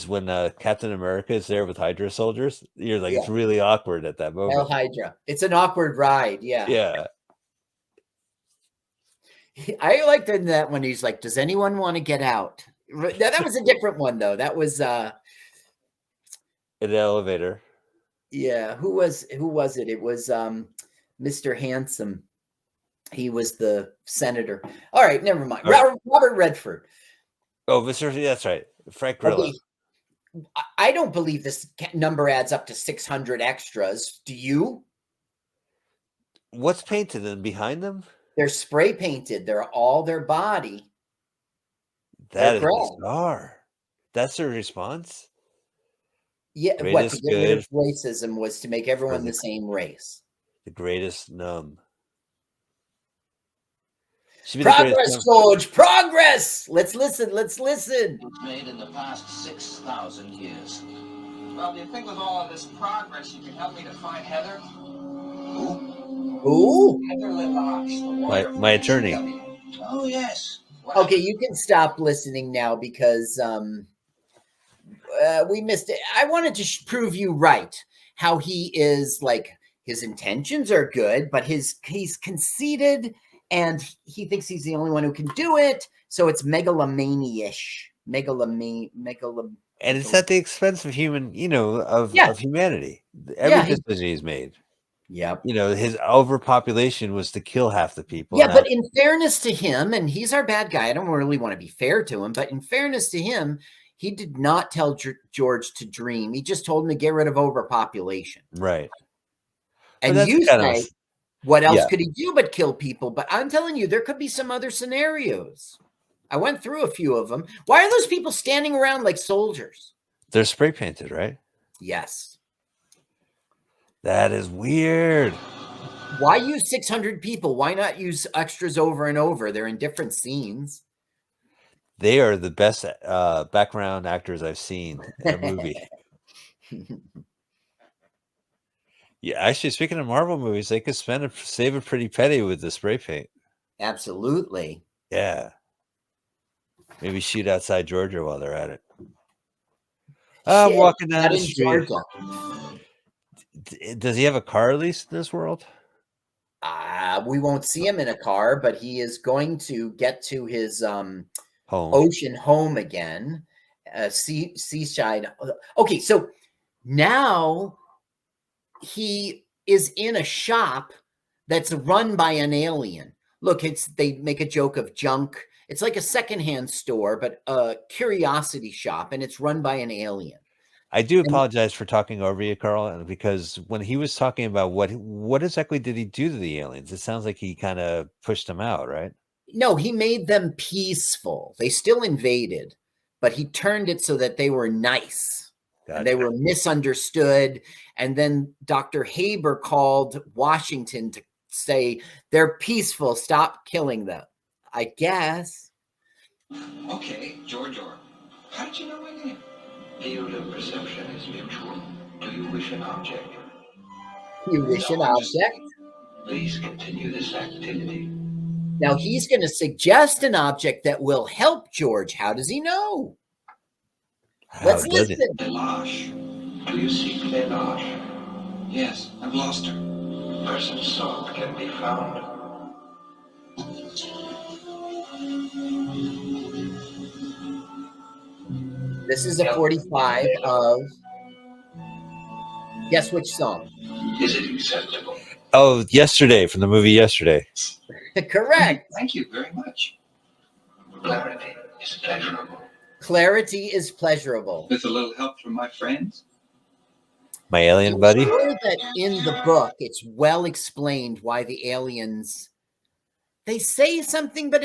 when Captain America is there with Hydra soldiers. You're like, it's really awkward at that moment. Hell Hydra. It's an awkward ride. Yeah. Yeah. I liked in that when he's like, does anyone want to get out? That was a different one, though. That was in the elevator. Yeah. Who was it? It was Mr. Handsome. He was the senator. All right, never mind. Right. Robert Redford. Oh, Mr. That's right. Frank Grillo. Okay. I don't believe this number adds up to 600 extras. Do you? What's painted in behind them? They're spray painted. They're all their body. That is bizarre. That's their response? Yeah, what to get rid of racism was to make everyone the same race. The greatest numb. Progress, George. Progress. Let's listen. Let's listen. Made in the past 6,000 years. Well, do you think with all of this progress, you can help me to find Heather? Who? Heather LaBox. My attorney. Oh, yes. Okay, you can stop listening now because we missed it. I wanted to prove you right. How he is like his intentions are good, but he's conceited and he thinks he's the only one who can do it. So it's megalomania-ish. And it's at the expense of of humanity. Every decision he's made. Yep. His overpopulation was to kill half the people. Yeah, but in fairness to him, and he's our bad guy, I don't really want to be fair to him, but in fairness to him, he did not tell George to dream. He just told him to get rid of overpopulation. Right. And that's you kind of say, what else yeah. could he do but kill people? But I'm telling you, there could be some other scenarios. I went through a few of them. Why are those people standing around like soldiers? They're spray painted, right? Yes. That is weird. Why use 600 people? Why not use extras over and over? They're in different scenes. They are the best background actors I've seen in a movie. Yeah, actually, speaking of Marvel movies, they could save a pretty penny with the spray paint. Absolutely. Yeah. Maybe shoot outside Georgia while they're at it. I'm walking down the street. Georgia. Does he have a car lease in this world? We won't see him in a car, but he is going to get to his home, ocean home again, seaside. Okay, so now he is in a shop that's run by an alien. Look, they make a joke of junk. It's like a secondhand store, but a curiosity shop, and it's run by an alien. I do apologize for talking over you, Carl, because when he was talking about what exactly did he do to the aliens, it sounds like he kind of pushed them out, right? No, he made them peaceful. They still invaded, but he turned it so that they were nice. Gotcha. And they were misunderstood. And then Dr. Haber called Washington to say, they're peaceful, stop killing them. I guess. Okay, George, how did you know my name? Field of perception is mutual. Do you wish an object? You wish an object? Please continue this activity. Now he's going to suggest an object that will help George. How does he know? Let's listen. Delage. Do you seek Delage? Yes, I've lost her. Person sought can be found. This is a 45 of, guess which song? Is it acceptable? Oh, Yesterday, from the movie Yesterday. Correct. Thank you very much. Clarity is pleasurable. Clarity is pleasurable. With a little help from my friends? My alien buddy? I'm sure that in the book, it's well explained why the aliens, they say something, but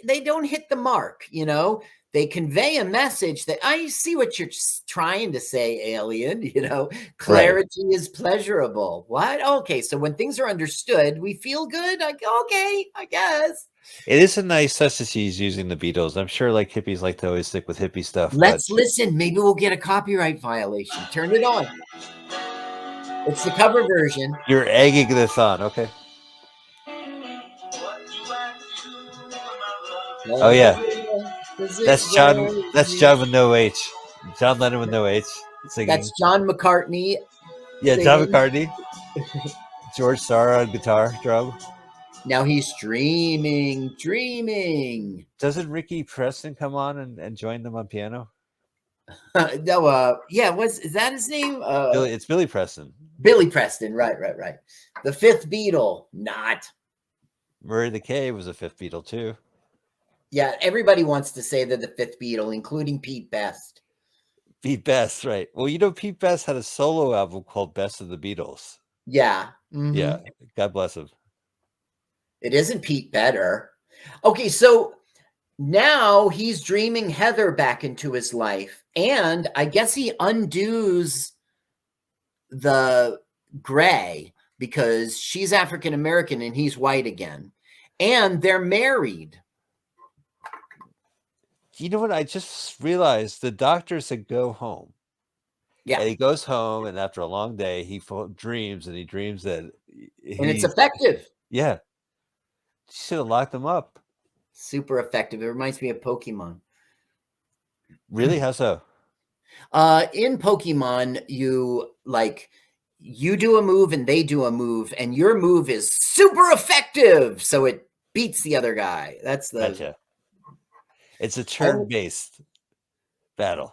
they don't hit the mark, you know? They convey a message that I see what you're trying to say, alien, you know, clarity is pleasurable. What? Okay. So when things are understood, we feel good. Okay, I guess. It is a nice touch that she's using the Beatles. I'm sure like hippies like to always stick with hippie stuff. Let's listen. Maybe we'll get a copyright violation. Turn it on. It's the cover version. You're egging this on. Okay. Oh, yeah. That's John. That's John with no H. John Lennon with no H. Singing. That's John McCartney. Yeah, singing. John McCartney. George Starr on guitar, drum. Now he's dreaming. Doesn't Ricky Preston come on and join them on piano? No. Yeah. Is that his name? It's Billy Preston. Billy Preston. Right. The fifth Beatle. Not. Murray the K was a fifth Beatle too. Yeah, everybody wants to say they're the fifth Beatle, including Pete Best. Pete Best, right. Well, you know, Pete Best had a solo album called Best of the Beatles. Yeah. Mm-hmm. Yeah. God bless him. It isn't Pete better. Okay, so now he's dreaming Heather back into his life. And I guess he undoes the gray because she's African-American and he's white again. And they're married. You know what? I just realized the doctor said go home. Yeah. And he goes home, and after a long day, he dreams, and he dreams that... And it's effective. Yeah. She should have locked him up. Super effective. It reminds me of Pokemon. Really? How so? In Pokemon, you do a move and they do a move, and your move is super effective, so it beats the other guy. That's the... Gotcha. It's a turn-based battle.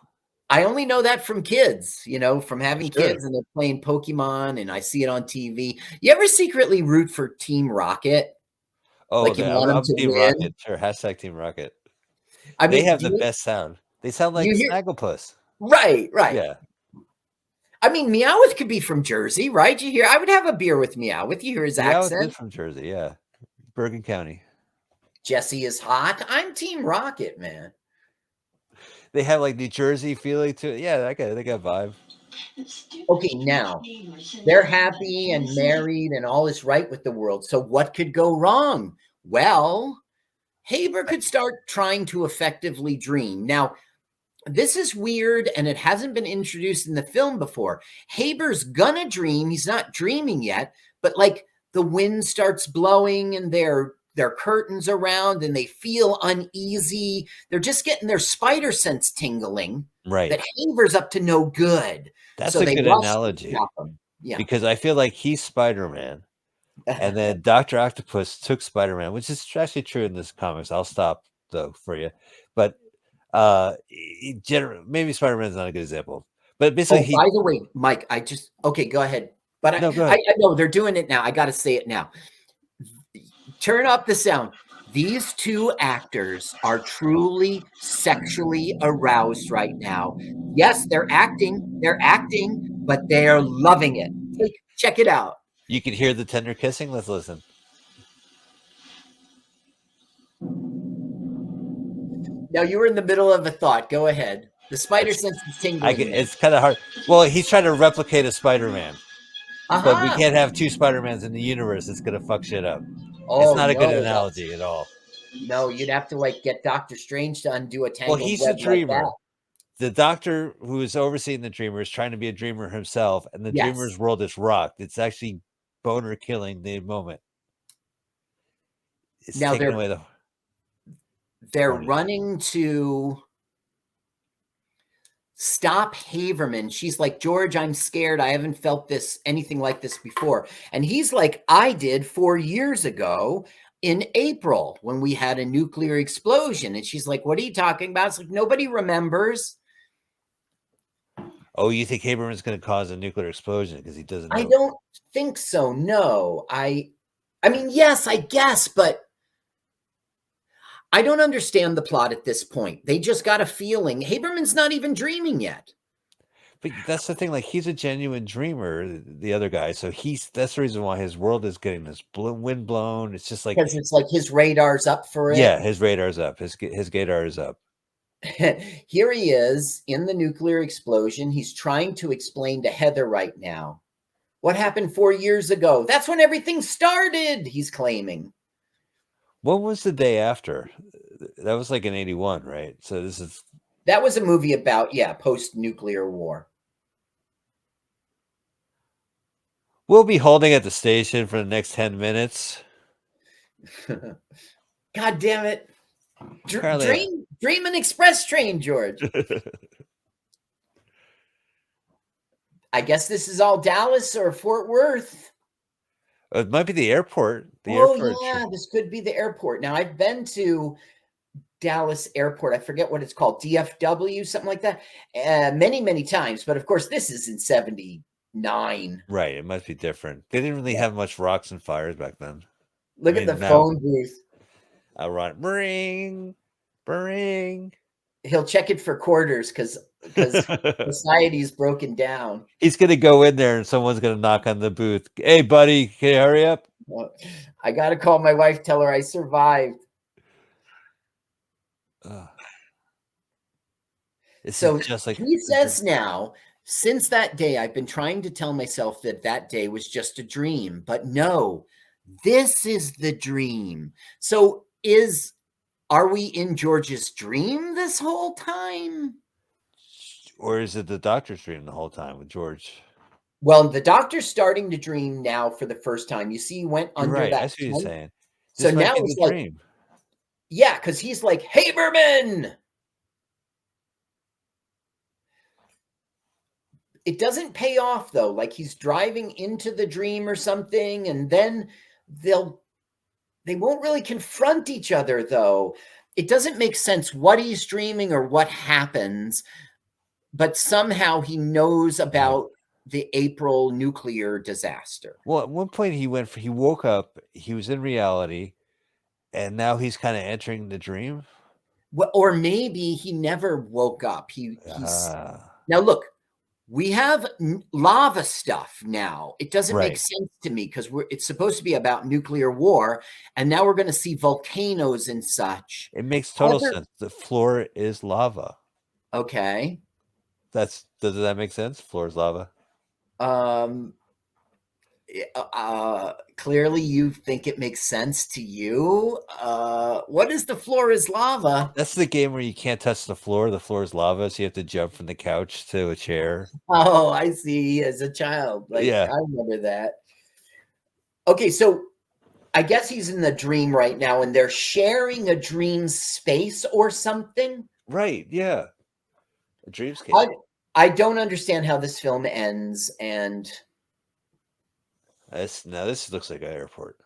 I only know that from kids, you know, from having kids and they're playing Pokemon, and I see it on TV. You ever secretly root for Team Rocket? Oh, like you want them to Team win? Rocket. Sure, hashtag Team Rocket. I mean, they have the best sound. They sound like You hear- Snagglepuss. Right. Yeah. I mean, Meowth could be from Jersey, right? You hear? I would have a beer with Meowth. You hear his Meowth accent. is from Jersey, yeah. Bergen County. Jesse is hot. I'm Team Rocket, man. They have like New Jersey feeling to it. Yeah, they got vibe. Okay, now they're happy and married and all is right with the world. So what could go wrong? Well, Haber could start trying to effectively dream. Now, this is weird and it hasn't been introduced in the film before. Haber's gonna dream. He's not dreaming yet, but like the wind starts blowing and their curtains around and they feel uneasy. They're just getting their spider sense tingling. Right. That Haber's up to no good. That's so a they good rush to analogy. stop him. Yeah. Because I feel like he's Spider-Man. And then Dr. Octopus took Spider-Man, which is actually true in this comics. I'll stop though for you. But maybe Spider-Man's not a good example. But basically by the way, Mike, okay, go ahead. But No, go ahead. I know they're doing it now. I got to say it now. Turn up the sound. These two actors are truly sexually aroused right now. Yes, they're acting, but they are loving it. Check it out. You can hear the tender kissing. Let's listen. Now you were in the middle of a thought. Go ahead. The spider sense is tingling. It's kind of hard. Well, he's trying to replicate a Spider-Man. But we can't have two Spider-Mans in the universe. It's going to fuck shit up. It's not a good analogy at all. No, you'd have to like get Doctor Strange to undo a tangled Well, he's web a dreamer. Like the doctor who is overseeing the dreamer is trying to be a dreamer himself, and the dreamer's world is rocked. It's actually boner killing the moment. It's now taking away they're running to stop Haverman. She's like, George, I'm scared. I haven't felt anything like this before. And he's like, I did 4 years ago in April when we had a nuclear explosion. And she's like, what are you talking about? It's like, nobody remembers. Oh, you think Haberman's going to cause a nuclear explosion because he doesn't know? I don't think so. No, I mean, yes, I guess, but I don't understand the plot at this point. They just got a feeling. Haberman's not even dreaming yet. But that's the thing. Like, he's a genuine dreamer, the other guy. So that's the reason why his world is getting this wind blown. It's just like, because it's like his radar's up for it. Yeah, his radar's up. His gaydar is up. Here he is in the nuclear explosion. He's trying to explain to Heather right now what happened 4 years ago. That's when everything started, he's claiming. What was the day after? That was like in 81, right? So that was a movie about, post-nuclear war. We'll be holding at the station for the next 10 minutes. God damn it. Dream an express train, George. I guess this is all Dallas or Fort Worth. It might be the airport. This could be the airport. Now, I've been to Dallas Airport. I forget what it's called. DFW, something like that. Many, many times. But, of course, this is in 79. Right. It must be different. They didn't really have much rocks and fires back then. Look at the phone booth. I'll run. Bring. He'll check it for quarters because society's broken down. He's going to go in there and someone's going to knock on the booth. Hey, buddy, can you hurry up? I got to call my wife, tell her I survived. So just like he says now, since that day, I've been trying to tell myself that day was just a dream. But no, this is the dream. So are we in George's dream this whole time? Or is it the doctor's dream the whole time with George? Well, the doctor's starting to dream now for the first time. You see, he went under that. That's what you're saying. So now it's like, dream. Yeah, because he's like, Haberman. It doesn't pay off, though. Like, he's driving into the dream or something, and then they won't really confront each other, though. It doesn't make sense what he's dreaming or what happens, but somehow he knows about the April nuclear disaster. Well, at one point he woke up, he was in reality, and now he's kind of entering the dream. Or maybe he never woke up. He's Ah, now look. We have lava stuff now. It doesn't make right. sense to me because it's supposed to be about nuclear war, and now we're going to see volcanoes and such. It makes total Other sense. The floor is lava. okay. Does that make sense? Floor is lava. Um, clearly you think it makes sense to you. What is the floor is lava? That's the game where you can't touch the floor. The floor is lava, so you have to jump from the couch to a chair. Oh, I see. As a child, like Yeah, I remember that. Okay, so I guess he's in the dream right now, and they're sharing a dream space or something. right. Yeah, a dreamscape. I don't understand how this film ends, and Now this looks like an airport.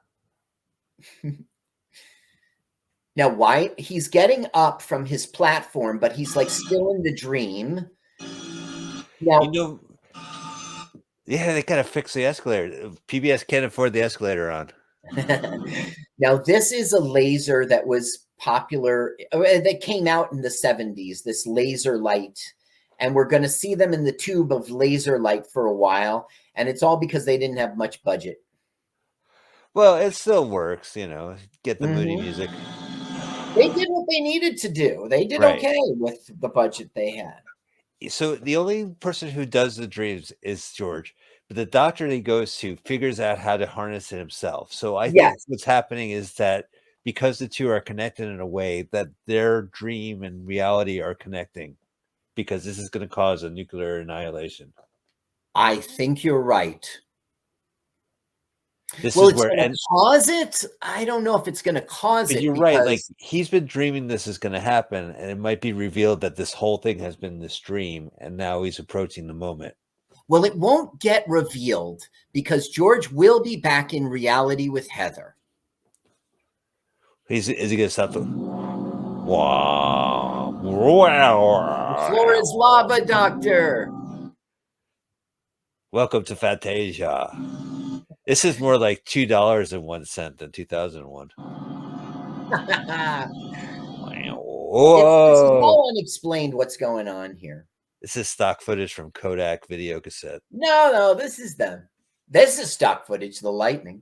now why he's getting up from his platform, but he's like still in the dream. You Now, know, yeah, they gotta fix the escalator. PBS can't afford the escalator on. now this is a laser that was popular that came out in the 70s, this laser light. And we're going to see them in the tube of laser light for a while. And it's all because they didn't have much budget. Well, it still works, get the moody Mhm. music. They did what they needed to do. They did Right. okay with the budget they had. So the only person who does the dreams is George, but the doctor he goes to figures out how to harness it himself. So I think Yes, what's happening is that because the two are connected in a way that their dream and reality are connecting, because this is going to cause a nuclear annihilation. I think you're right. This Well, is it's where, going to and cause it. I don't know if it's going to cause but it you're right. Like because, he's been dreaming this is going to happen, and it might be revealed that this whole thing has been this dream, and now he's approaching the moment. well, it won't get revealed because George will be back in reality with Heather. Is he going to stop the? Wow! The floor is lava, Doctor. Welcome to Fantasia. This is more like $2.01 than 2001. This is Whoa! all unexplained. What's going on here? This is stock footage from Kodak video cassette. No, this is them. This is stock footage. The lightning.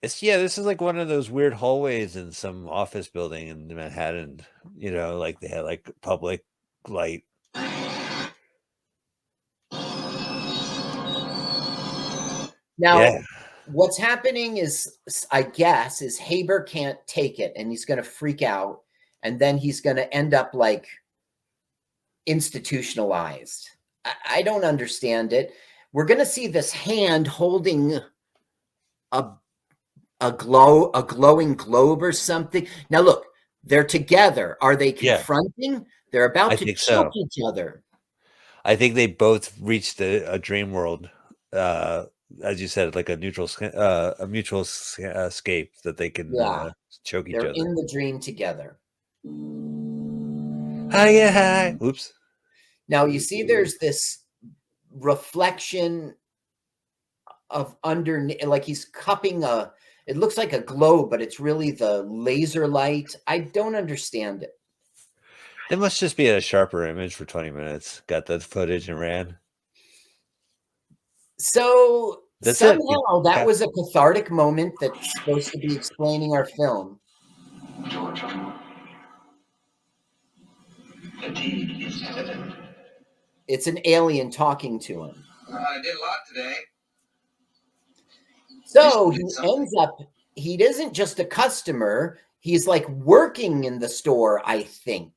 This is like one of those weird hallways in some office building in Manhattan. Like they had like public light. Now, Yeah, what's happening is, I guess, is Haber can't take it, and he's going to freak out, and then he's going to end up like institutionalized. I don't understand it. We're going to see this hand holding a glowing globe or something. Now, look, they're together. Are they yeah, confronting? They're about I to think choke so. each other. I think they both reached a dream world. As you said, like a mutual escape that they can Yeah, choke each they're other. in the dream together. Hi. Oops. Now, you see there's this reflection of underneath, like he's cupping it looks like a globe, but it's really the laser light. I don't understand it. They must just be at a sharper image for 20 minutes. Got the footage and ran. So That's it. somehow that was a cathartic moment that's supposed to be explaining our film. George, fatigue is evident. It's an alien talking to him. I did a lot today. So he isn't just a customer. He's like working in the store, I think.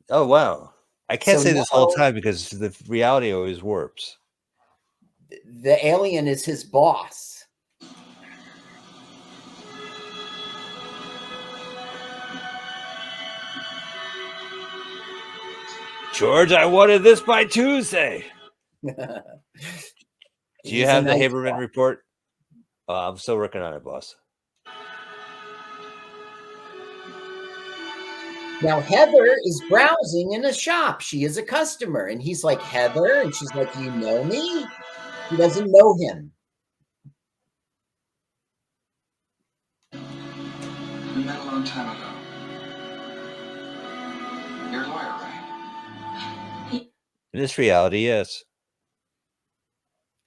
Oh, wow. I can't So say this whole now time because the reality always warps. the alien is his boss. George, I wanted this by Tuesday. Do you He's a have the nice Haberman guy. report? I'm still working on it, boss. Now, Heather is browsing in a shop. She is a customer. And he's like, Heather? And she's like, you know me? He doesn't know him. Metal long time ago. You're a lawyer, right? In this reality, yes.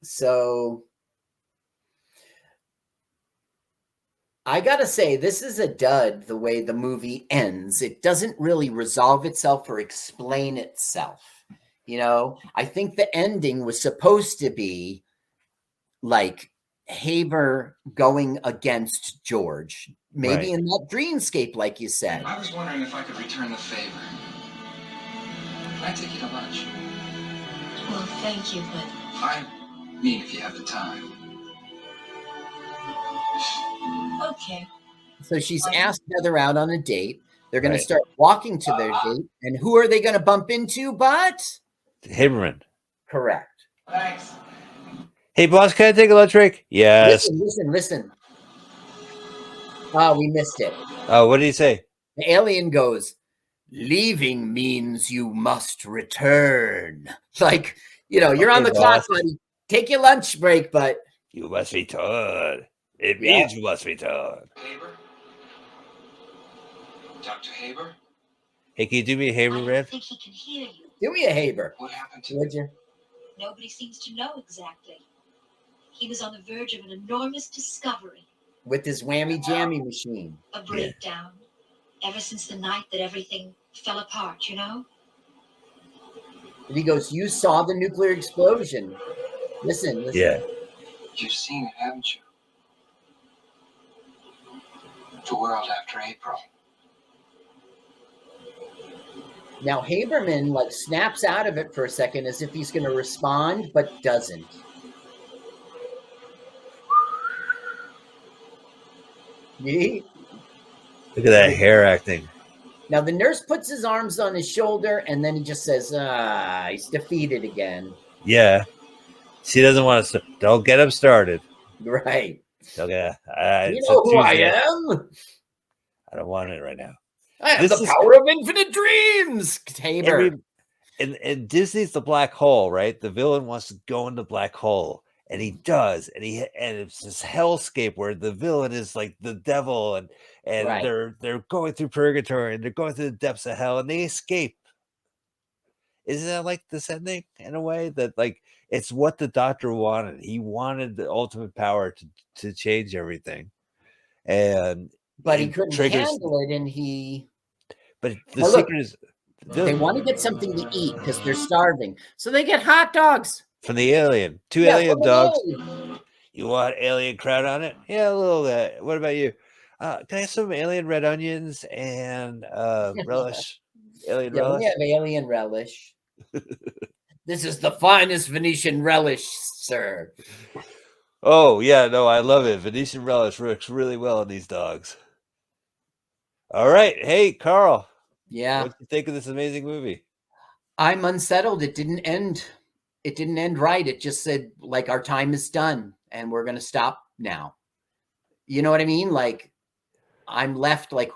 So I gotta say, this is a dud the way the movie ends. It doesn't really resolve itself or explain itself. You know, I think the ending was supposed to be like Haber going against George, maybe Right. in that dreamscape, like you said. I was wondering if I could return the favor. Can I take you to lunch? Well, thank you, but I mean, if you have the time. okay. So she's asked Heather out on a date. They're going to Right. start walking to their date. And who are they going to bump into but? Haberman. Correct. Thanks. Hey, boss, can I take a lunch break? Yes. Listen. Oh, we missed it. Oh, what did he say? The alien goes, leaving means you must return. Like, you know, you're on Okay, the clock, boss. buddy. Take your lunch break, but You must return. It Yeah. means you must return. Haber? Dr. Haber? Hey, can you do me a Haber, I man? don't think he can hear you. do me a Haber. What happened to Would you? Nobody seems to know exactly. He was on the verge of an enormous discovery, With his whammy jammy machine. a breakdown, ever since the night that everything fell apart, you know? And he goes, you saw the nuclear explosion. Listen. Yeah. You've seen it, haven't you? The world after April. Now Haberman like snaps out of it for a second as if he's going to respond, but doesn't. Yee. Look at that hair acting. Now the nurse puts his arms on his shoulder and then he just says, he's defeated again. Yeah. She doesn't want to. Don't get him started. Right. Okay. You It's know a who I Tuesday. am? I don't want it right now. I have This the is- power of infinite dreams. Haber. And Disney's the black hole, right? The villain wants to go in the black hole, and he does, and it's this hellscape where the villain is like the devil, and Right. they're going through purgatory, and they're going through the depths of hell, and they escape. Isn't that like this ending in a way that like it's what the doctor wanted? He wanted the ultimate power to change everything, and But he it couldn't handle it, and he. But the Now look, secret is they want to get something to eat because they're starving. So they get hot dogs. from the alien. Two Yeah, alien from the dogs. alien. You want alien crowd on it? Yeah, a little bit. What about you? Can I have some alien red onions and relish? Alien Yeah, relish? we have alien relish. This is the finest Venetian relish, sir. Oh, yeah, no, I love it. Venetian relish works really well on these dogs. All right. Hey, Carl. Yeah. What do you think of this amazing movie? I'm unsettled. It didn't end. It didn't end right. It just said, like, our time is done and we're going to stop now. You know what I mean? Like, I'm left, like,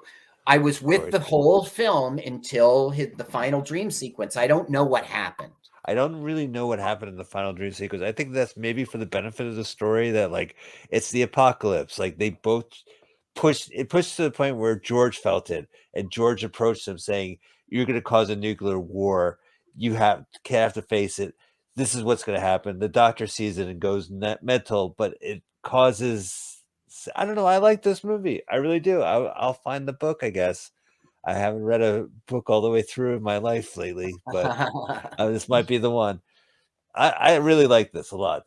I was with the whole film until the final dream sequence. I don't know what happened. I don't really know what happened in the final dream sequence. I think that's maybe for the benefit of the story that like it's the apocalypse. Like they both pushed to the point where George felt it, and George approached him saying, "You're going to cause a nuclear war. You have to face it. This is what's going to happen." The doctor sees it and goes mental, but it causes. I don't know. I like this movie. I really do. I'll find the book, I guess. I haven't read a book all the way through in my life lately, but this might be the one. I really like this a lot.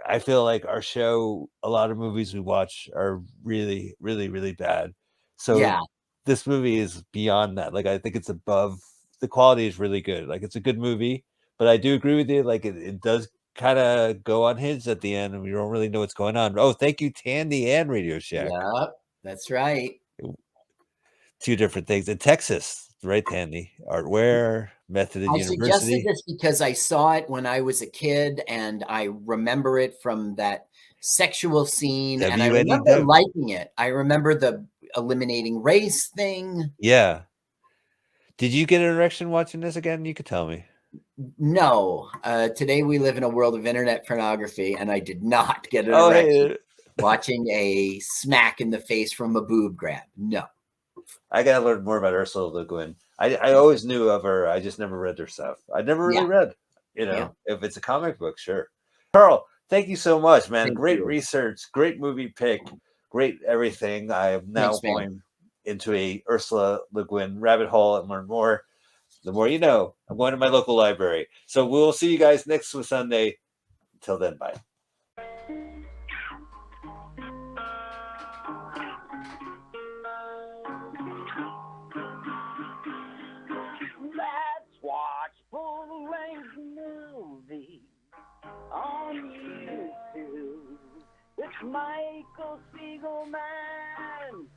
I feel like our show, a lot of movies we watch are really, really, really bad. So Yeah. this movie is beyond that. Like I think it's above. The quality is really good. Like it's a good movie, but I do agree with you. Like it does kind of go unhinged at the end, and we don't really know what's going on. Oh, thank you, Tandy and Radio Shack. Yep, that's right. Two different things in Texas, right, Tandy? Artware, Methodist I University. suggested this because I saw it when I was a kid, and I remember it from that sexual scene, and I remember liking it. I remember the eliminating race thing. Yeah. Did you get an erection watching this again? You could tell me. No. Today we live in a world of internet pornography, and I did not get an erection watching a smack in the face from a boob grab. No. I gotta learn more about Ursula Le Guin. I always knew of her. I just never read her stuff. I never really read. If it's a comic book, sure. Carl, thank you so much, man. Thank Great you. research, great movie pick, great everything. I am now Thanks, man. going into a Ursula Le Guin rabbit hole and learn more. The more you know. I'm going to my local library. So we'll see you guys next Sunday. Until then, bye. Let's watch full-length movie on YouTube with Michael Spiegelman.